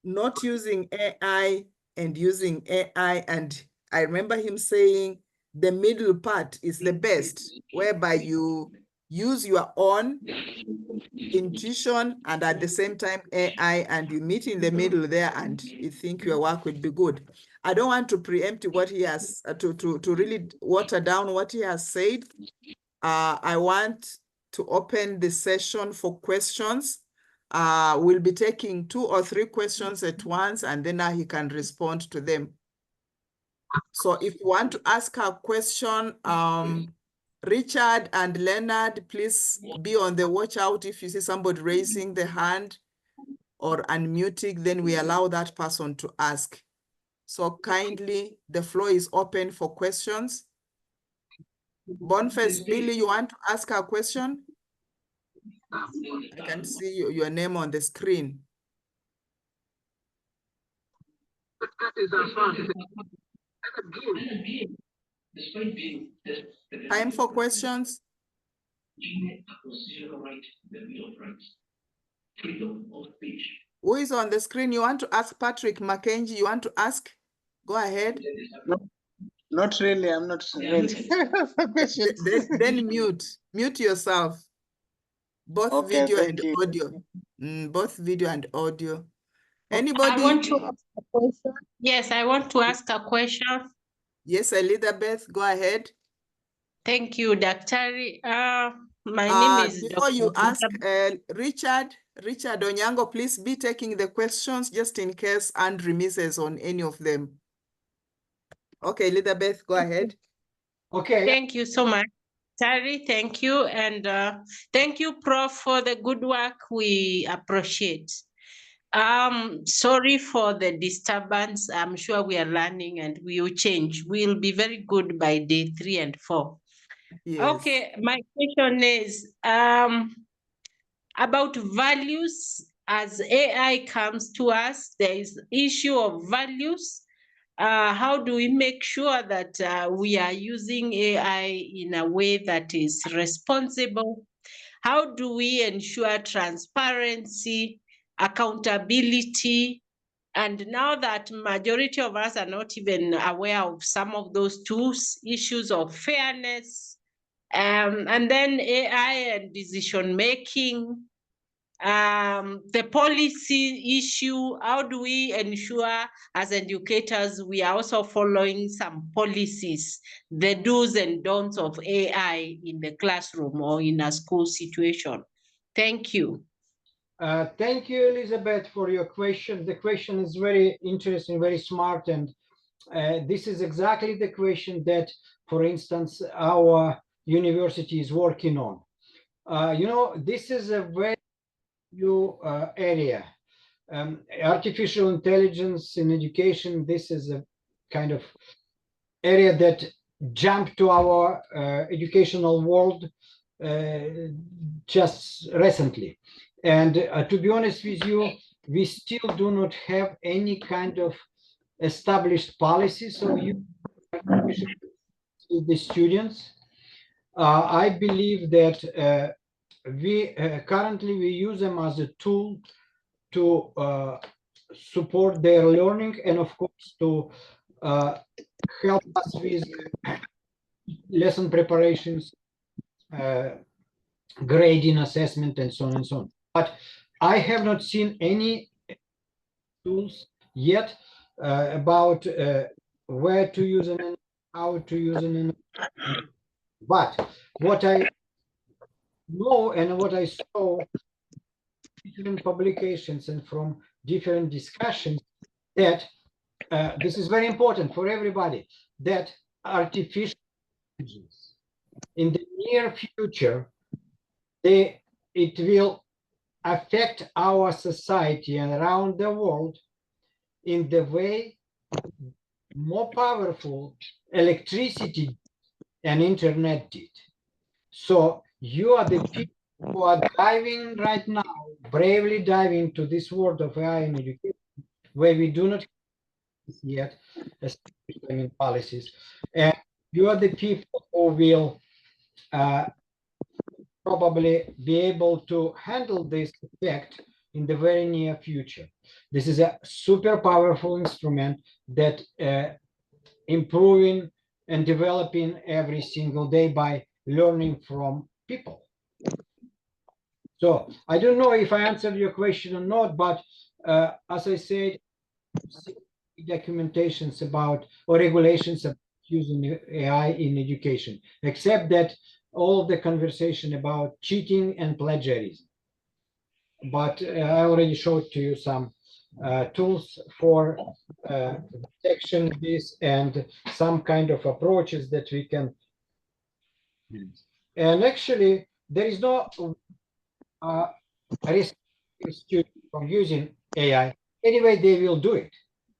not using AI and using AI. And I remember him saying the middle part is the best, whereby you use your own intuition and at the same time AI, and you meet in the middle there and you think your work will be good. I don't want to preempt what he has, to really water down what he has said. I want to open the session for questions. We'll be taking 2 or 3 questions at once, and then he can respond to them. So if you want to ask a question, Richard and Leonard, please be on the watch out. If you see somebody raising the hand or unmuting, then we allow that person to ask. So kindly, the floor is open for questions. Boniface Billy, you want to ask a question? I can see your name on the screen. Time for questions. Who is on the screen? You want to ask Patrick Mackenzie? You want to ask? Go ahead.
No, not really. I'm not ready for questions.
Then mute yourself. Both
Okay,
video
thank
and
you.
audio. Both video and audio. Anybody?
I want to ask a question. Yes, I want to ask a question.
Yes, Elizabeth, go ahead.
Thank you, Daktari. My name is
Before
Dr.
you ask, Richard Onyango, please be taking the questions just in case Andrew misses on any of them. Okay, Elizabeth, go ahead.
Okay.
Thank you so much, Daktari. Thank you. And thank you, Prof, for the good work. We appreciate. Sorry for the disturbance. I'm sure we are learning and we will change. We'll be very good by day 3 and 4.
Yes.
Okay, my question is about values. As AI comes to us, there is issue of values. How do we make sure that we are using AI in a way that is responsible? How do we ensure transparency, accountability? And now that majority of us are not even aware of some of those tools, issues of fairness, and then AI and decision making, the policy issue, how do we ensure as educators we are also following some policies, the do's and don'ts of AI in the classroom or in a school situation? Thank you.
Thank you, Elizabeth, for your question. The question is very interesting, very smart, and this is exactly the question that, for instance, our university is working on. You know, this is a very new area. Artificial intelligence in education, this is a kind of area that jumped to our educational world just recently. And to be honest with you, we still do not have any kind of established policy. So you, the students, I believe that we currently we use them as a tool to support their learning and of course to help us with lesson preparations, grading, assessment, and so on and so on. But I have not seen any tools yet about where to use them and how to use them. But what I know and what I saw different publications and from different discussions that this is very important for everybody, that artificial intelligence in the near future, it will affect our society and around the world in the way more powerful electricity and internet did. So you are the people who are diving right now, bravely diving to this world of AI in education, where we do not have yet especially policies. And you are the people who will probably be able to handle this effect in the very near future. This is a super powerful instrument that improving and developing every single day by learning from people. So I don't know if I answered your question or not, but as I said, documentations about or regulations about using AI in education, except that all of the conversation about cheating and plagiarism. But I already showed to you some tools for detection this and some kind of approaches that we can use. And actually, there is no risk from using AI. Anyway, they will do it.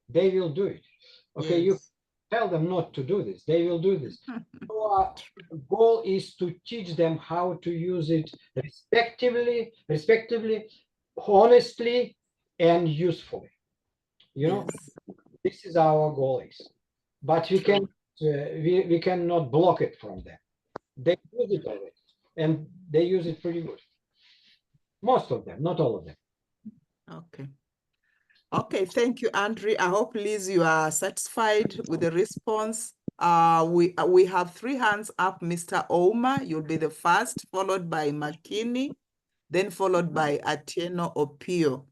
They will do it. Okay, you tell them not to do this. They will do this. Our goal is to teach them how to use it respectively, honestly, and usefully. You know, this is our goal is. But we can we cannot block it from them. They use it already, and they use it pretty good. Most of them, not all of them.
Okay. Okay, thank you, Andrew. I hope, Liz, you are satisfied with the response. We have 3 hands up. Mr. Ouma, you'll be the first, followed by Makini, then followed by Atieno Opio.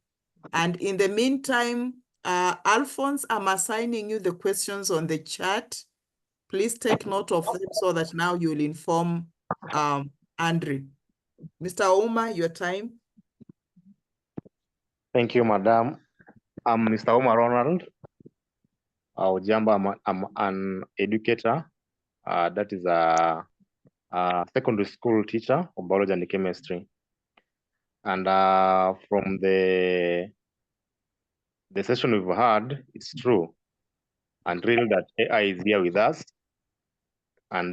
And in the meantime, Alphonse, I'm assigning you the questions on the chat. Please take note of them so that now you'll inform Andrew. Mr. Ouma, your time.
Thank you, Madam. I'm Mr. Omar Ronald. Ujambo, I'm an educator. That is a secondary school teacher of biology and chemistry. And from the session we've had, it's true and real that AI is here with us. And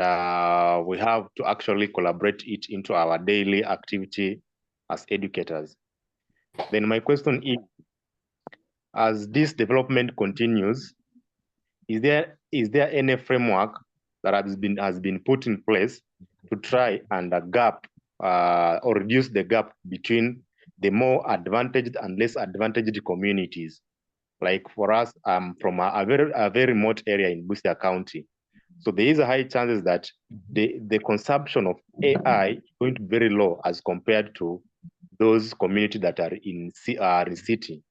we have to actually collaborate it into our daily activity as educators. Then my question is, as this development continues, is there any framework that has been put in place to try and or reduce the gap between the more advantaged and less advantaged communities? Like for us, from a very remote area in Busia County. So there is a high chances that the consumption of AI is going to be very low as compared to those communities that are in city.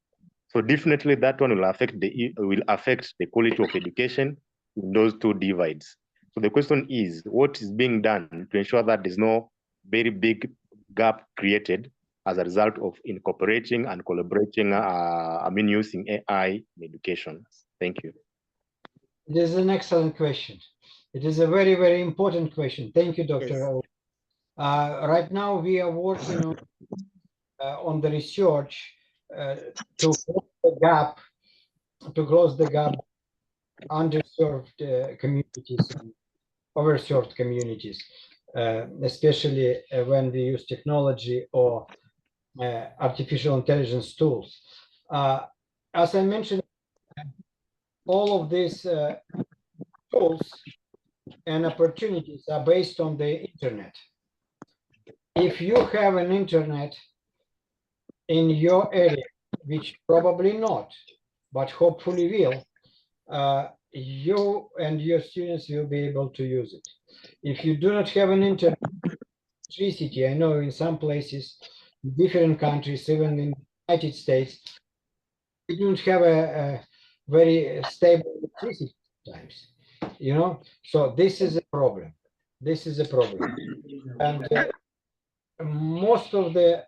So definitely that one will affect the quality of education in those two divides. So the question is, what is being done to ensure that there's no very big gap created as a result of incorporating and collaborating, using AI in education? Thank you.
It is an excellent question. It is a very, very important question. Thank you, Dr.
Yes.
Right now, we are working on the research to close the gap, underserved communities and overserved communities, especially when we use technology or artificial intelligence tools. As I mentioned, all of these tools and opportunities are based on the internet. If you have an internet in your area, which probably not, but hopefully will, you and your students will be able to use it. If you do not have an internet, electricity, I know in some places, different countries, even in the United States, we don't have a very stable electricity times, you know. So this is a problem. This is a problem, and most of the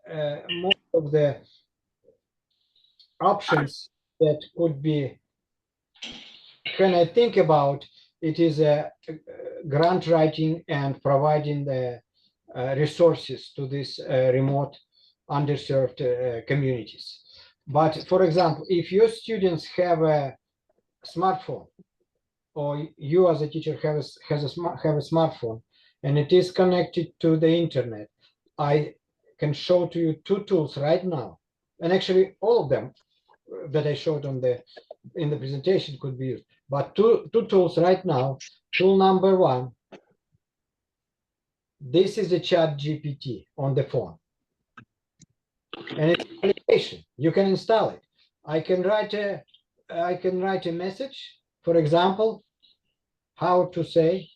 options that could be, when I think about it, is a grant writing and providing the resources to these remote, underserved communities. But for example, if your students have a smartphone, or you as a teacher have a smartphone, and it is connected to the internet, I can show to you 2 tools right now, and actually all of them that I showed in the presentation could be used. But two tools right now. Tool number 1. This is a Chat GPT on the phone, and it's an application. You can install it. I can write a message, for example, how to say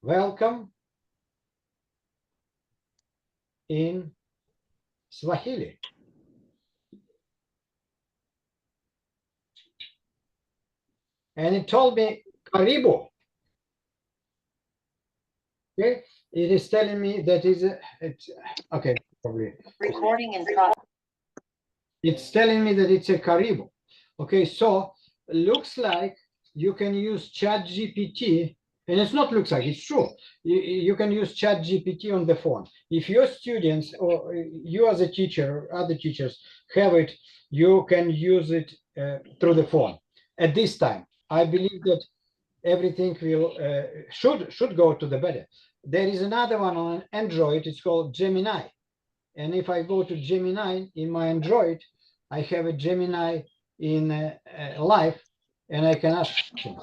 welcome in Swahili. And it told me karibu. Okay, it is telling me that it's okay. Probably
Recording in progress.
It's telling me that it's a Karibu. Okay, so looks like you can use ChatGPT, and it's not looks like, it's true. You can use ChatGPT on the phone. If your students or you as a teacher or other teachers have it, you can use it through the phone. At this time, I believe that everything will should go to the better. There is another one on Android, it's called Gemini. And if I go to Gemini in my Android, I have a Gemini in live, and I can ask questions.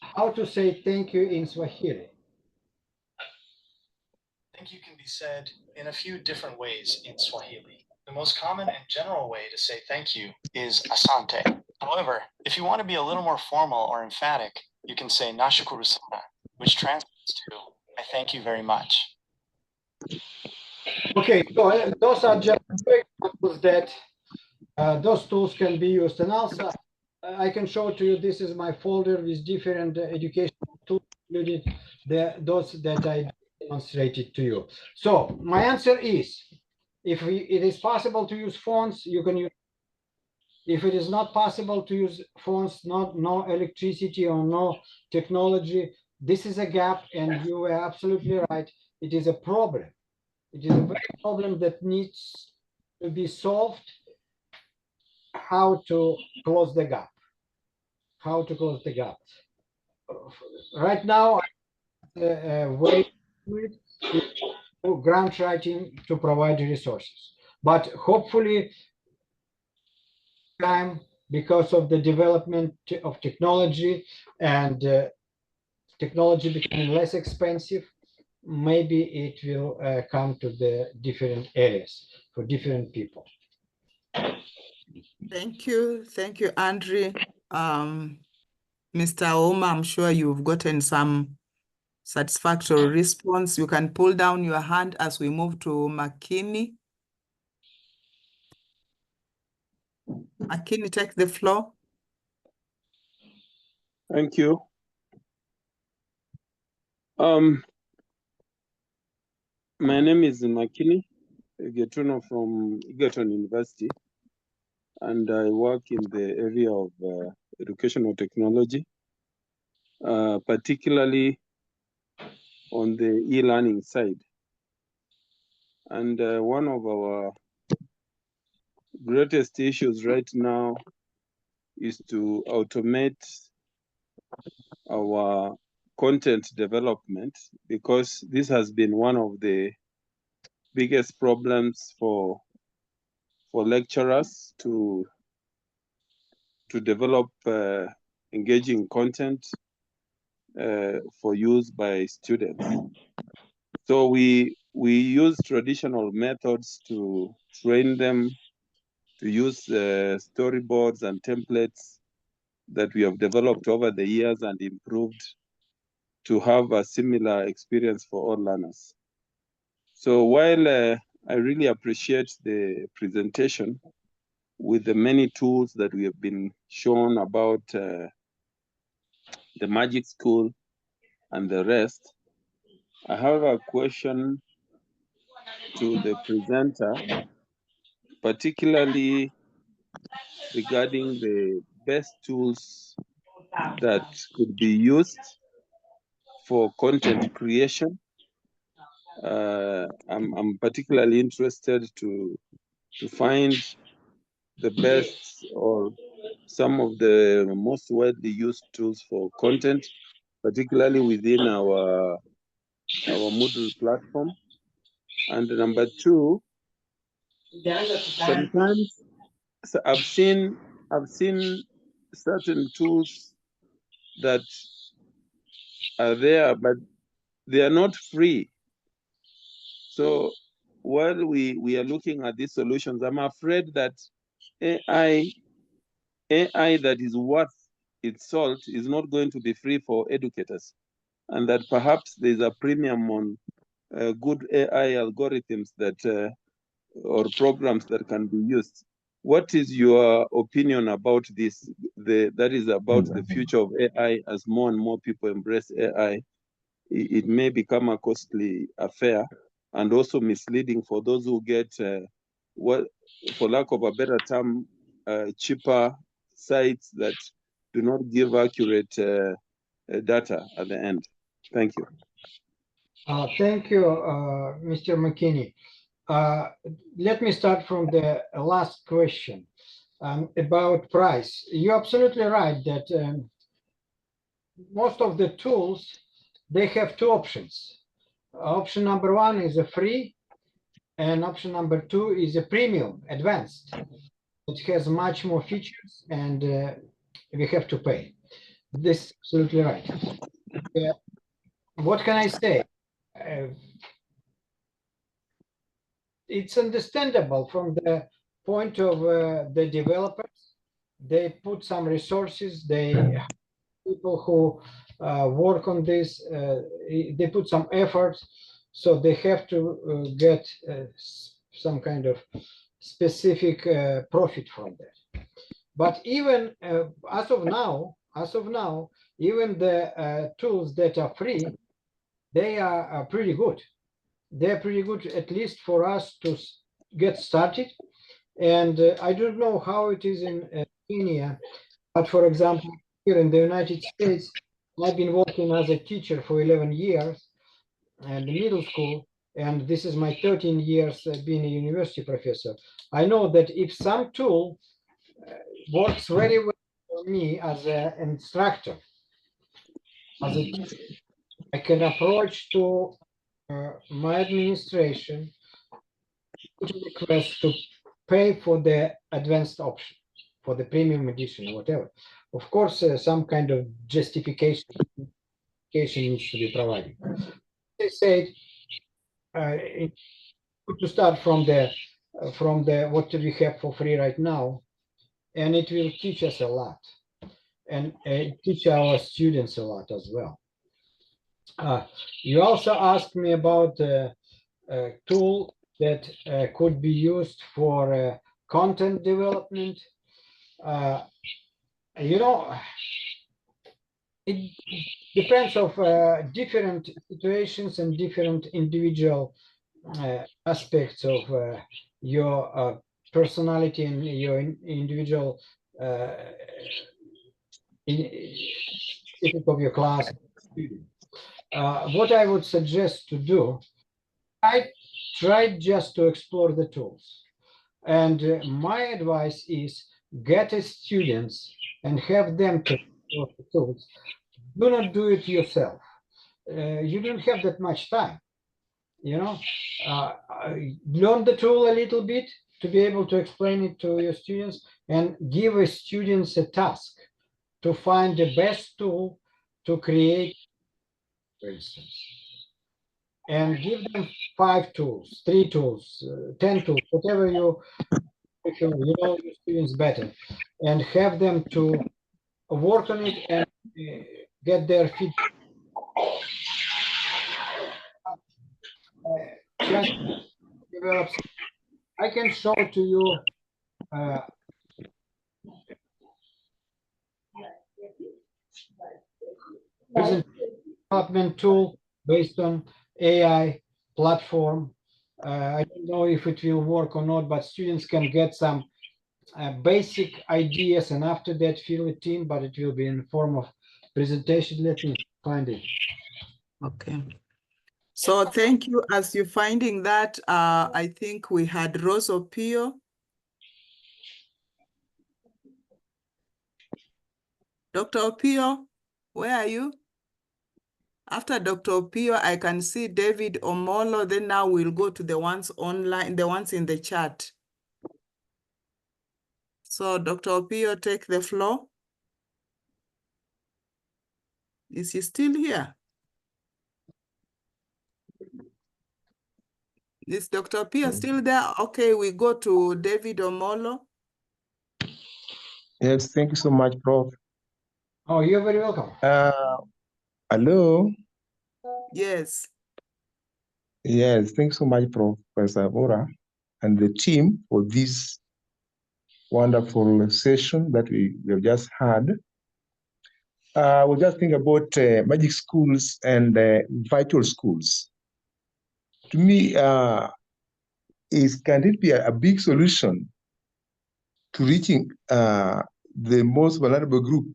How to say thank you in Swahili?
Thank you can be said in a few different ways in Swahili. The most common and general way to say thank you is asante. However, if you want to be a little more formal or emphatic, you can say nashukuru sana, which translates to I thank you very much.
Okay, so those are just examples that those tools can be used. And also, I can show to you, this is my folder with different educational tools included, those that I demonstrated to you. So my answer is, if it is possible to use phones, you can use. If it is not possible to use phones, no electricity or no technology, this is a gap, and you are absolutely right. It is a problem. It is a very problem that needs to be solved. How to close the gap? How to close the gap? Right now, way grant writing to provide resources, but hopefully, time, because of the development of technology and technology becoming less expensive, maybe it will come to the different areas for different people.
Thank you, Andrey. Mr. Oma, I'm sure you've gotten some satisfactory response. You can pull down your hand as we move to Makini. Makini, take the floor.
Thank you. My name is Makini Getuno from Egerton University, and I work in the area of educational technology, particularly on the e-learning side. And one of our greatest issues right now is to automate our content development, because this has been one of the biggest problems for lecturers to develop engaging content for use by students. So we use traditional methods to train them to use storyboards and templates that we have developed over the years and improved to have a similar experience for all learners. So while I really appreciate the presentation with the many tools that we have been shown about the Magic School and the rest, I have a question to the presenter, particularly regarding the best tools that could be used for content creation. I'm particularly interested to find the best or some of the most widely used tools for content, particularly within our Moodle platform. And number two, sometimes I've seen certain tools that are there, but they are not free. So while we are looking at these solutions, I'm afraid that AI that is worth its salt is not going to be free for educators, and that perhaps there's a premium on good AI algorithms that or programs that can be used. What is your opinion about this? That is about the future of AI. As more and more people embrace AI, it may become a costly affair and also misleading for those who get what, for lack of a better term, cheaper sites that do not give accurate data at the end. Thank you.
Thank you, Mr. McKinney. Let me start from the last question about price. You're absolutely right that most of the tools, they have two options. Option number one is a free, and option number two is a premium, advanced. It has much more features, and we have to pay. This is absolutely right. What can I say? It's understandable from the point of the developers. They put some resources, people who work on this, they put some effort, so they have to get some kind of specific profit from that. But even as of now, even the tools that are free, they are pretty good. They're pretty good, at least for us to get started. And I don't know how it is in Kenya, but for example, here in the United States, I've been working as a teacher for 11 years and middle school, and this is my 13 years being a university professor. I know that if some tool works very well for me as an instructor, as a teacher, I can approach to my administration, put a request to pay for the advanced option, for the premium edition, or whatever. Of course, some kind of justification needs to be provided. They said to start from the what we have for free right now, and it will teach us a lot, and teach our students a lot as well. You also asked me about a tool that could be used for content development. You know, it depends of different situations and different individual aspects of your personality and your individual of your class. What I would suggest to do, I tried just to explore the tools. And my advice is get a students and have them to explore the tools. Do not do it yourself. You don't have that much time. You know, learn the tool a little bit to be able to explain it to your students, and give a students a task to find the best tool to create, for instance, and give them 5 tools, 3 tools, 10 tools, whatever you know your students better, and have them to work on it and get their feedback. Develops. I can show to you development tool based on AI platform. I don't know if it will work or not, but students can get some basic ideas, and after that fill it in, but it will be in the form of presentation. Let me find it.
Okay. So thank you. As you're finding that, I think we had Rose Opio. Dr. Opio, where are you? After Dr. Opio, I can see David Omolo. Then now we'll go to the ones online, the ones in the chat. So Dr. Opio, take the floor. Is he still here? Is Dr. Opio still there? Okay, we go to David Omolo.
Yes, thank you so much, Prof.
Oh, you're very welcome.
Hello.
Yes.
Yes, thanks so much, Professor Sora, and the team for this wonderful session that we have just had. We'll just think about magic schools and virtual schools. To me, is, can it be a big solution to reaching the most vulnerable group,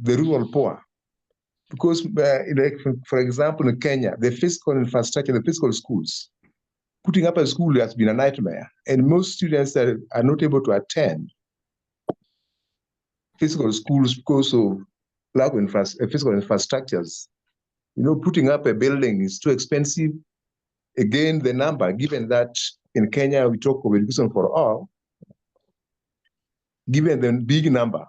the rural poor? Because, like for example, in Kenya, the physical infrastructure, the physical schools, putting up a school has been a nightmare, and most students are not able to attend physical schools because of lack of physical infrastructures. You know, putting up a building is too expensive. Again, the number, given that in Kenya we talk of education for all, given the big number,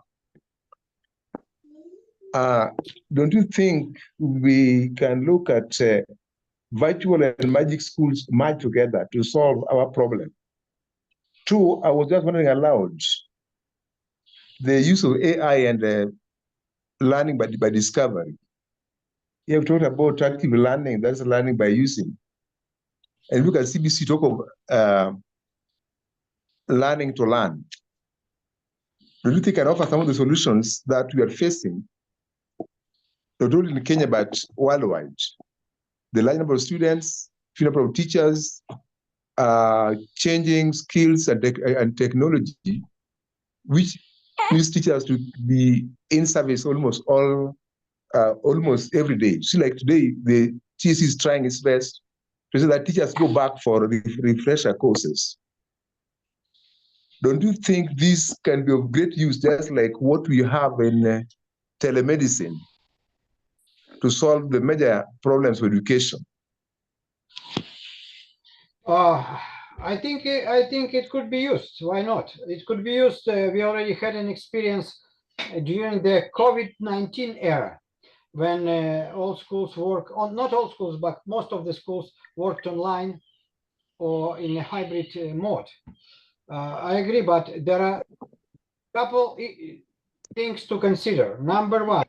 don't you think we can look at virtual and magic schools merged together to solve our problem? Two, I was just wondering aloud, the use of AI and learning by discovery. You have talked about active learning, that's learning by using. And look at CBC talk of learning to learn. Do you think can offer some of the solutions that we are facing, not only in Kenya, but worldwide? The large number of students, few number of teachers, changing skills and technology, which needs teachers to be in service almost every day. See, like today, the TC is trying its best to say that teachers go back for refresher courses. Don't you think this can be of great use, just like what we have in telemedicine, to solve the major problems with education?
I think it could be used. Why not? It could be used. We already had an experience during the COVID-19 era, when all schools work on, not all schools, but most of the schools worked online or in a hybrid mode. I agree, but there are a couple things to consider. Number one,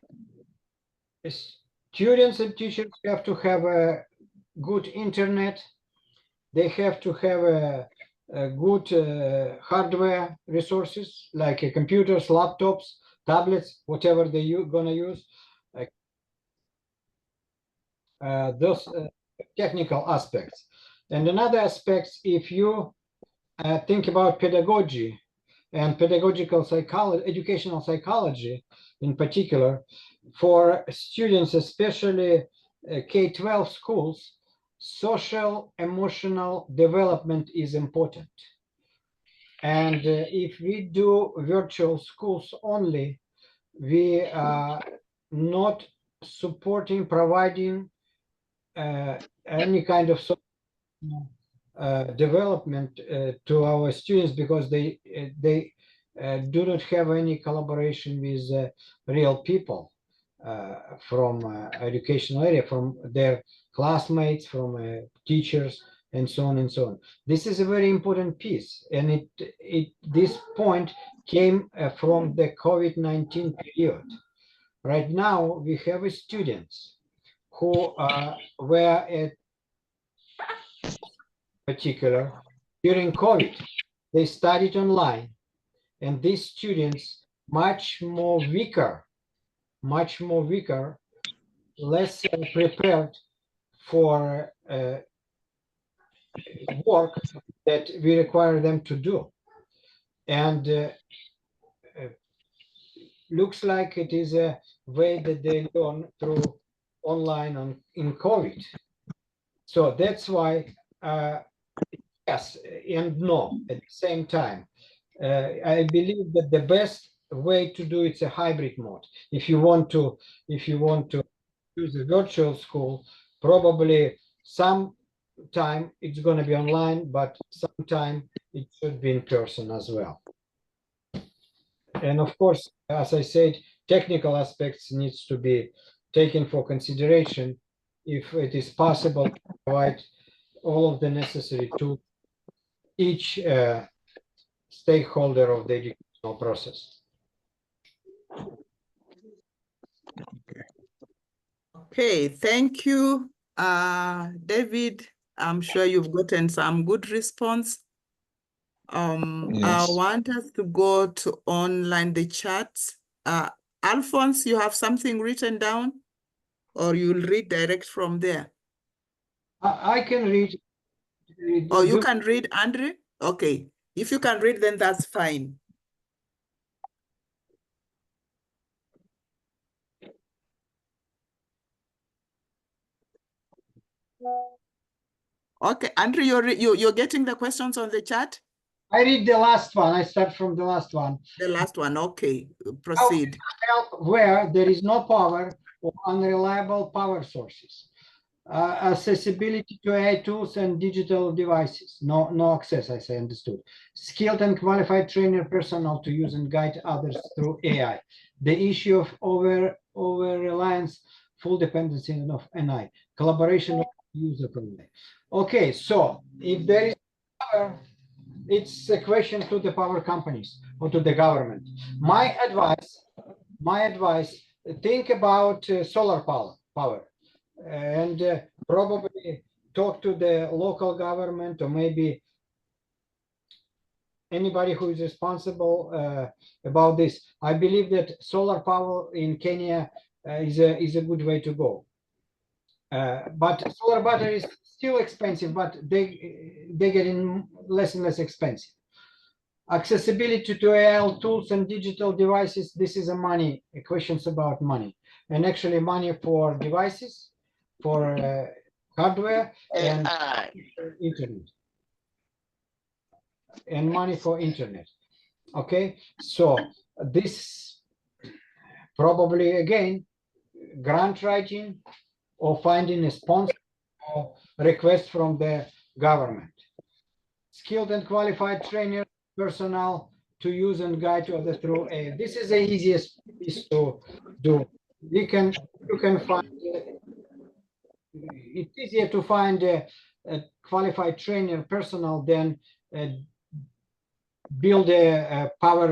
students and teachers have to have a good internet. They have to have a good hardware resources like computers, laptops, tablets, whatever they're gonna use. Those technical aspects. And another aspect, if you think about pedagogy and pedagogical psychology, educational psychology in particular, for students, especially K-12 schools, social emotional development is important. And if we do virtual schools only, we are not supporting, providing any kind of development to our students, because they do not have any collaboration with real people from educational area, from their classmates, from teachers, and so on and so on. This is a very important piece, and this point came from the COVID-19 period. Right now, we have students who were at particular during COVID. They studied online, and these students much more weaker, less prepared for work that we require them to do. And looks like it is a way that they learn through online in COVID. So that's why, yes and no at the same time. I believe that the best way to do it's a hybrid mode. If you want to use a virtual school, probably some time it's going to be online, but sometime it should be in person as well. And of course, as I said, technical aspects needs to be taken for consideration if it is possible to provide all of the necessary tools each stakeholder of the educational process.
Okay, thank you, David. I'm sure you've gotten some good response.
Yes.
I want us to go to online the chats. Alphonse, you have something written down, or you'll read direct from there?
I can read
Oh, you can read, Andrew? Okay. If you can read, then that's fine. Okay, Andrew, you're getting the questions on the chat?
I read the last one. I start from the last one.
The last one, okay.
How
Proceed.
can I help where there is no power or unreliable power sources? Accessibility to AI tools and digital devices. No access, I say, understood. Skilled and qualified trainer personnel to use and guide others through AI. The issue of over reliance, full dependency of NI. Collaboration of user problem. Okay, so if there is power, it's a question to the power companies or to the government. My advice, think about solar power. And probably talk to the local government or maybe anybody who is responsible about this. I believe that solar power in Kenya is a good way to go. But solar batteries still expensive, but they getting less and less expensive. Accessibility to AI tools and digital devices. This is a questions about money, and actually money for devices, for hardware and internet, and money for internet. Okay, so this probably again grant writing or finding a sponsor or request from the government. Skilled and qualified trainer personnel to use and guide others through AI. This is the easiest piece to do. You can find it's easier to find a qualified trainer personnel than build a power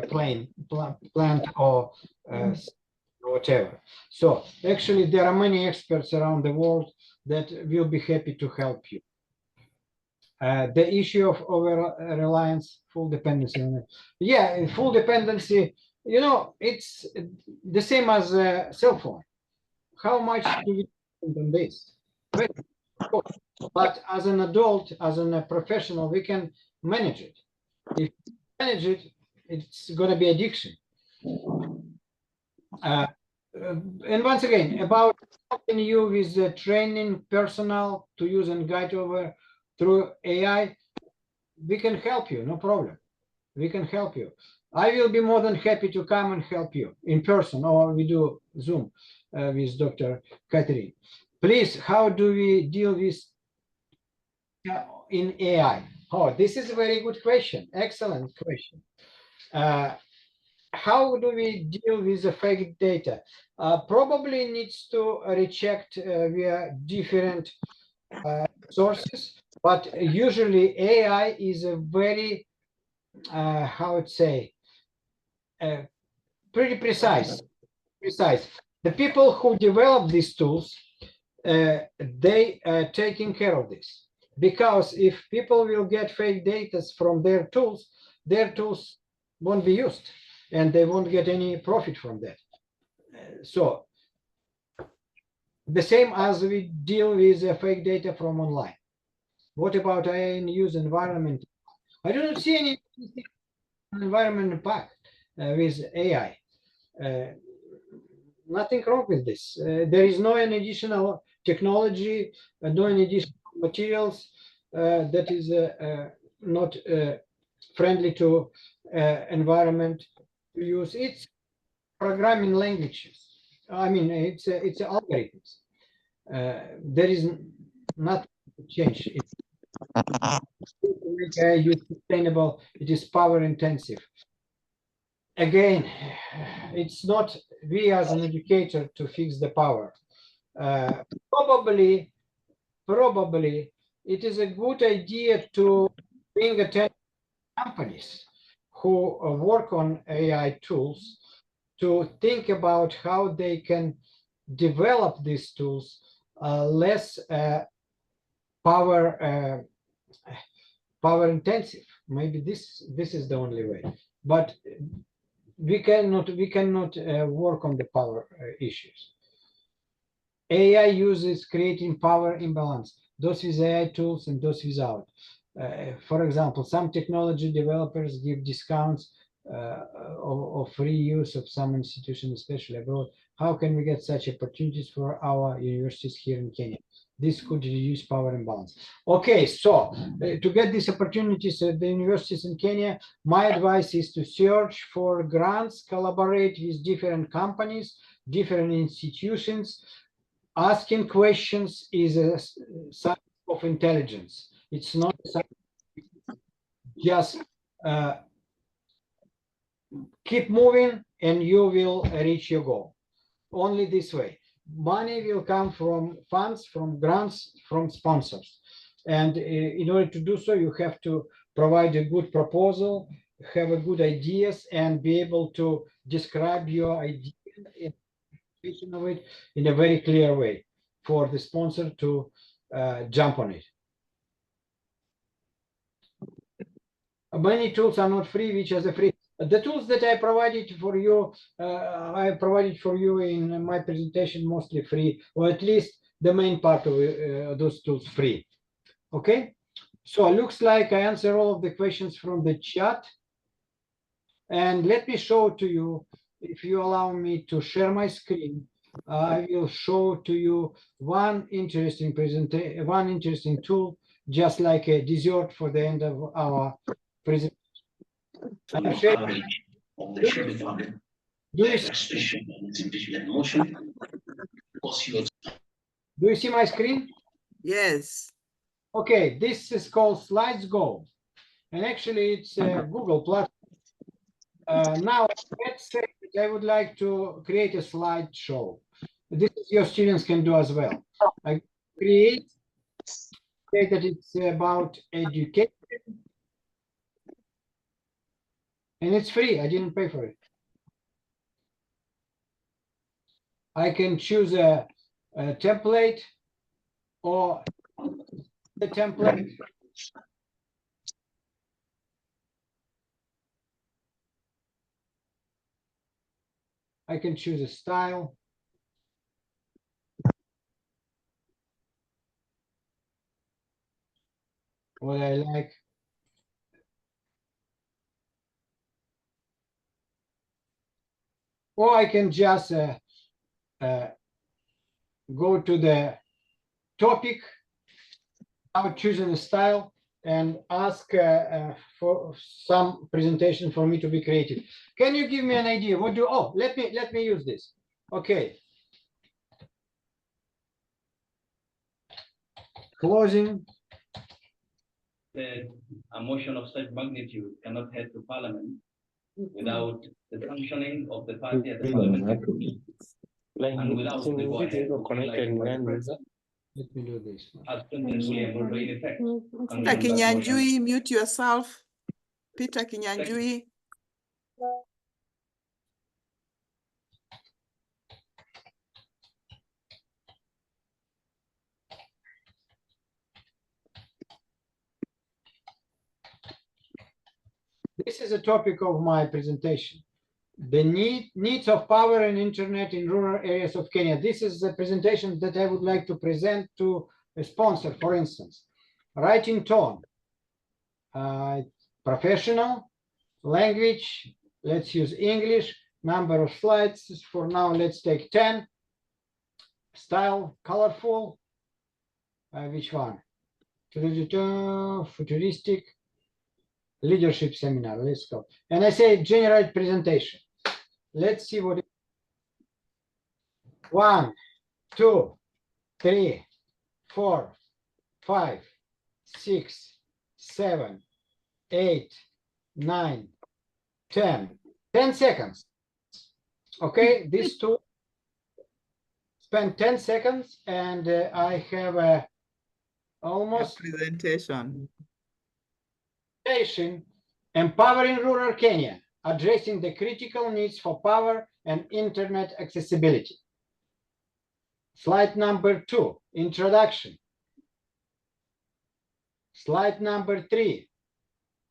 plant or whatever. So actually there are many experts around the world that will be happy to help you. The issue of over reliance, full dependency on it. Yeah, full dependency, you know, it's the same as a cell phone. How much do we depend on this? But as an adult, as a professional, we can manage it. If we manage it, it's going to be addiction. And once again, about helping you with the training personnel to use and guide over through AI, we can help you, no problem. We can help you. I will be more than happy to come and help you in person, or we do Zoom with Dr. Catherine. Please, how do we deal with in AI? Oh, this is a very good question. Excellent question. How do we deal with the fake data? Probably needs to recheck via different sources, but usually AI is a very, how would say, pretty precise. The people who develop these tools, they are taking care of this. Because if people will get fake data from their tools won't be used and they won't get any profit from that. So the same as we deal with fake data from online. What about AI in use environment? I don't see any environment impact with AI. Nothing wrong with this. There is no any additional technology, no any additional materials that is not friendly to environment to use. It's programming languages. I mean, it's algorithms. There is nothing to change. It's to make AI sustainable. It is power intensive. Again, it's not we as an educator to fix the power. Probably it is a good idea to bring attention to companies who work on AI tools to think about how they can develop these tools less power intensive. Maybe this is the only way, but we cannot work on the power issues. AI uses creating power imbalance, those with AI tools and those without. For example, some technology developers give discounts of free use of some institutions, especially abroad. How can we get such opportunities for our universities here in Kenya? This could reduce power imbalance. Okay, so to get these opportunities at the universities in Kenya, my advice is to search for grants, collaborate with different companies, different institutions. Asking questions is a sign of intelligence. It's not just keep moving and you will reach your goal. Only this way. Money will come from funds, from grants, from sponsors. And in order to do so, you have to provide a good proposal, have a good ideas, and be able to describe your idea of it in a very clear way for the sponsor to jump on it. Many tools are not free, which is a free. The tools that I provided for you, in my presentation, mostly free, or at least the main part of those tools free. Okay, so looks like I answer all of the questions from the chat. And let me show to you, if you allow me to share my screen, I will show to you one interesting tool, just like a dessert for the end of our presentation. Do you see my screen?
Yes.
Okay, this is called Slides Go, and actually it's a Google platform. Now, let's say that I would like to create a slideshow. This your students can do as well. I say that it's about education, and it's free. I didn't pay for it. I can choose a template or the template. I can choose a style. What I like. Or I can just go to the topic, I'm choosing a style, and ask for some presentation for me to be creative. Can you give me an idea? What do? Oh, let me use this. Okay. Closing.
A motion of such magnitude cannot head to parliament without the functioning of the party at the parliamentary and without the go-ahead.
Let me do this.
Peter Kinyanjui, mute yourself. Peter Kinyanjui.
This is a topic of my presentation. The needs of power and internet in rural areas of Kenya. This is a presentation that I would like to present to a sponsor, for instance. Writing tone, professional, language, let's use English, number of slides, for now let's take 10. Style, colorful, which one? Futuristic, leadership seminar, let's go. And I say generate presentation. Let's see what it is. 1, 2, 3, 4, 5, 6, 7, 8, 9, 10. 10 seconds. Okay, these two spend 10 seconds and I have a almost
presentation.
Empowering rural Kenya, addressing the critical needs for power and internet accessibility. Slide number 2, introduction. Slide number 3,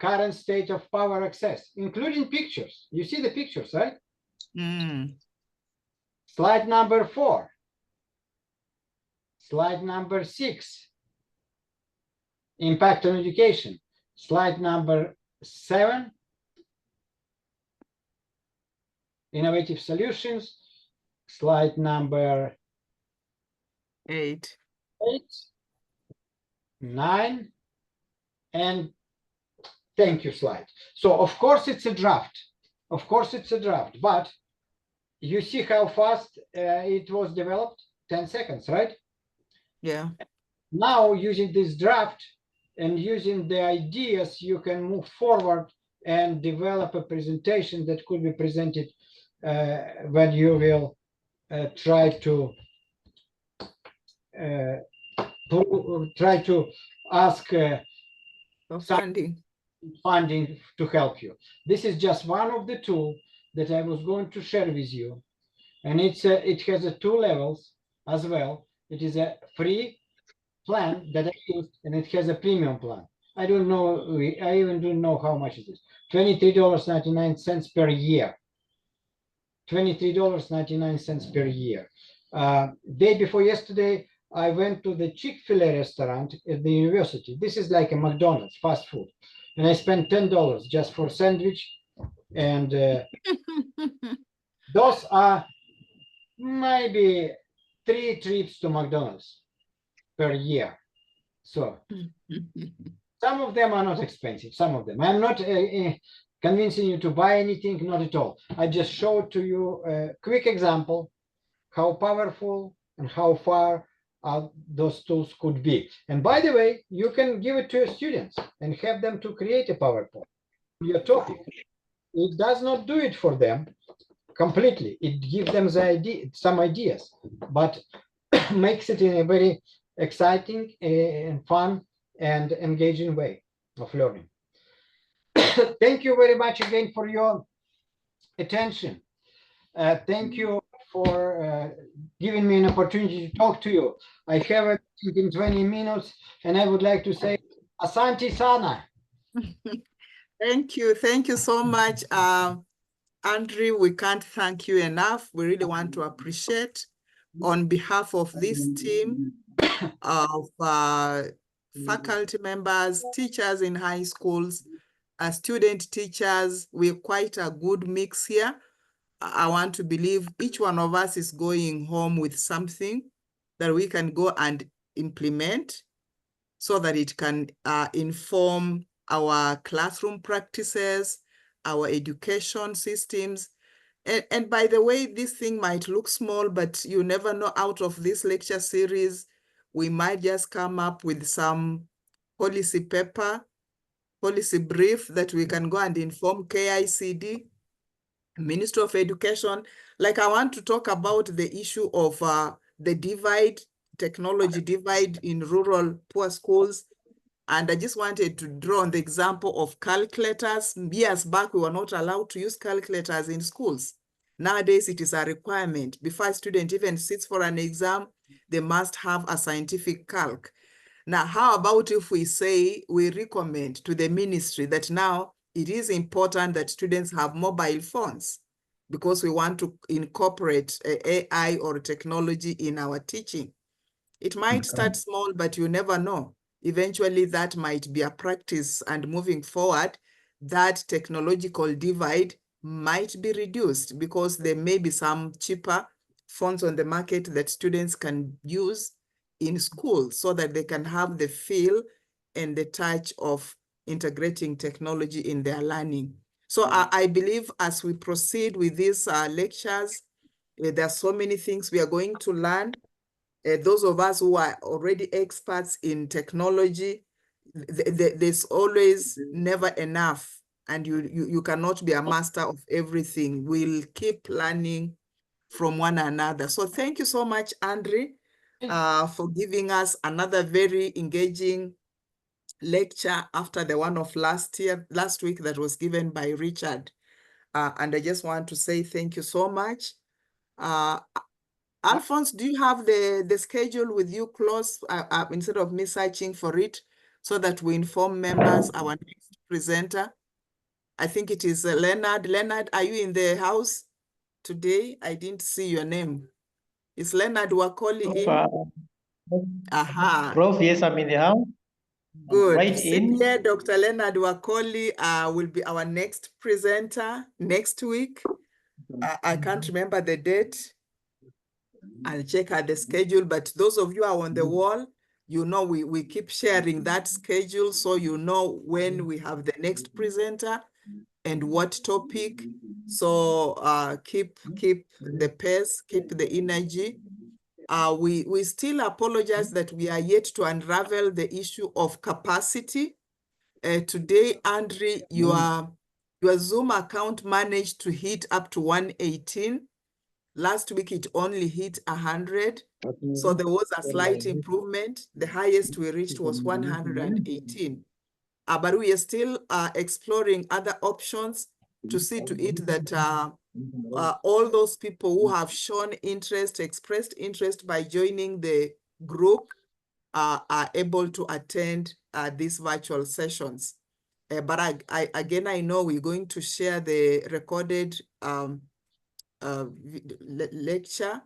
current state of power access, including pictures. You see the pictures, right? Slide number 4, Slide number 6, impact on education. Slide number 7, innovative solutions. Slide number
8,
9, and thank you slide. So of course it's a draft. Of course it's a draft, but you see how fast it was developed? 10 seconds, right?
Yeah.
Now using this draft and using the ideas, you can move forward and develop a presentation that could be presented when you will try to ask funding to help you. This is just one of the tools that I was going to share with you, and it has 2 levels as well. It is a free plan that I used, and it has a premium plan. I don't know, I even don't know how much it is. $23.99 per year. $23.99 per year. Day before yesterday, I went to the Chick-fil-A restaurant at the university. This is like a McDonald's, fast food. And I spent $10 just for sandwich. And those are maybe 3 trips to McDonald's per year. So some of them are not expensive, some of them. I'm not convincing you to buy anything, not at all. I just showed to you a quick example how powerful and how far those tools could be. And by the way, you can give it to your students and have them to create a PowerPoint. Your topic. It does not do it for them completely. It gives them some ideas, but makes it in a very exciting and fun and engaging way of learning. Thank you very much again for your attention. Thank you for giving me an opportunity to talk to you. I have a meeting in 20 minutes, and I would like to say, Asante Sana.
Thank you so much, Andrew. We can't thank you enough. We really want to appreciate on behalf of this team of faculty members, teachers in high schools, student teachers. We're quite a good mix here. I want to believe each one of us is going home with something that we can go and implement so that it can inform our classroom practices, our education systems. And by the way, this thing might look small, but you never know, out of this lecture series, we might just come up with some policy paper, policy brief that we can go and inform KICD, Ministry of Education. Like, I want to talk about the issue of the divide, technology divide in rural poor schools. And I just wanted to draw on the example of calculators. Years back, we were not allowed to use calculators in schools. Nowadays, it is a requirement. Before a student even sits for an exam, they must have a scientific calc. Now, how about if we say we recommend to the ministry that now it is important that students have mobile phones because we want to incorporate AI or technology in our teaching. It might start small, but you never know. Eventually, that might be a practice, and moving forward, that technological divide might be reduced because there may be some cheaper phones on the market that students can use in school so that they can have the feel and the touch of integrating technology in their learning. So I believe as we proceed with these lectures, there are so many things we are going to learn. Those of us who are already experts in technology, there's always never enough, and you cannot be a master of everything. We'll keep learning from one another. So thank you so much, Andrey, for giving us another very engaging lecture after the one of last week that was given by Richard. And I just want to say thank you so much. Alphonse, do you have the schedule with you close instead of me searching for it so that we inform members our next presenter? I think it is Leonard. Leonard, are you in the house today? I didn't see your name. It's Leonard Wakoli in? Aha.
Prof, yes, I'm in the house.
Good.
Right in.
Here, Dr. Leonard Wakoli will be our next presenter next week. I can't remember the date. I'll check out the schedule, but those of you who are on the wall, you know we keep sharing that schedule so you know when we have the next presenter and what topic. So keep the pace, keep the energy. We still apologize that we are yet to unravel the issue of capacity. Today, Andrey, your Zoom account managed to hit up to 118. Last week, it only hit 100. So there was a slight improvement. The highest we reached was 118. But we are still exploring other options to see to it that all those people who have shown interest, expressed interest by joining the group are able to attend these virtual sessions. But again, I know we're going to share the recorded lecture,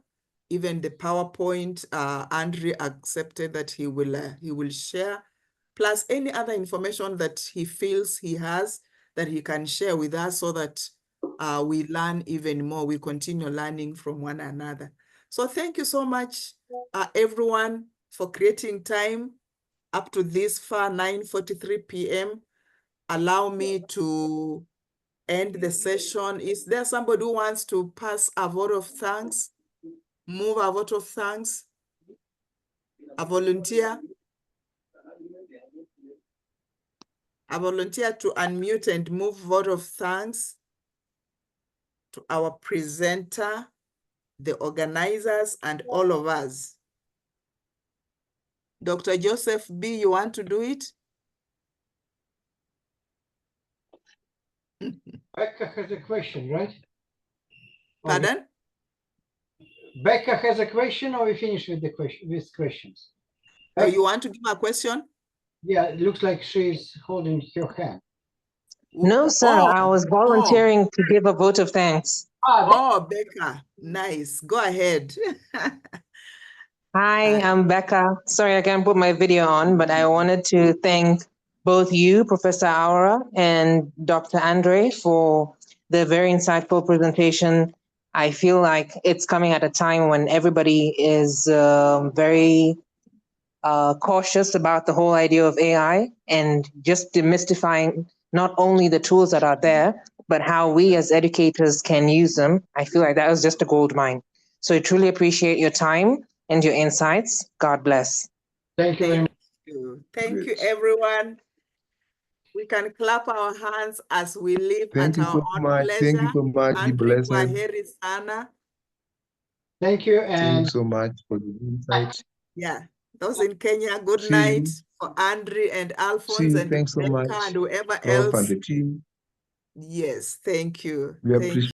even the PowerPoint. Andrew accepted that he will share, plus any other information that he feels he has that he can share with us so that we learn even more. We continue learning from one another. So thank you so much, everyone, for creating time up to this far, 9:43 p.m. Allow me to end the session. Is there somebody who wants to pass a vote of thanks? Move a vote of thanks? A volunteer? A volunteer to unmute and move vote of thanks to our presenter, the organizers, and all of us. Dr. Joseph B., you want to do it?
Becca has a question, right?
Pardon?
Becca has a question, or we finish with the questions?
Oh, you want to give a question?
Yeah, it looks like she's holding your hand.
No, sir. I was volunteering to give a vote of thanks.
Oh, Becca, nice. Go ahead.
Hi, I'm Becca. Sorry, I can't put my video on, but I wanted to thank both you, Professor Aura, and Dr. Andrey for the very insightful presentation. I feel like it's coming at a time when everybody is very cautious about the whole idea of AI and just demystifying not only the tools that are there, but how we as educators can use them. I feel like that was just a gold mine. So I truly appreciate your time and your insights. God bless.
Thank you very much.
Thank you, everyone. We can clap our hands as we live
Thank
at
you
our
so
own
much.
pleasure.
Thank you so much. Be blessed.
Thank you.
Thank you so much for the insight.
Yeah, those in Kenya, good
See
night
you.
for Andrew and Alphonse
See you.
and
Thanks so
Becca
much,
and whoever
Prof and
else.
the team.
Yes, thank you.
We appreciate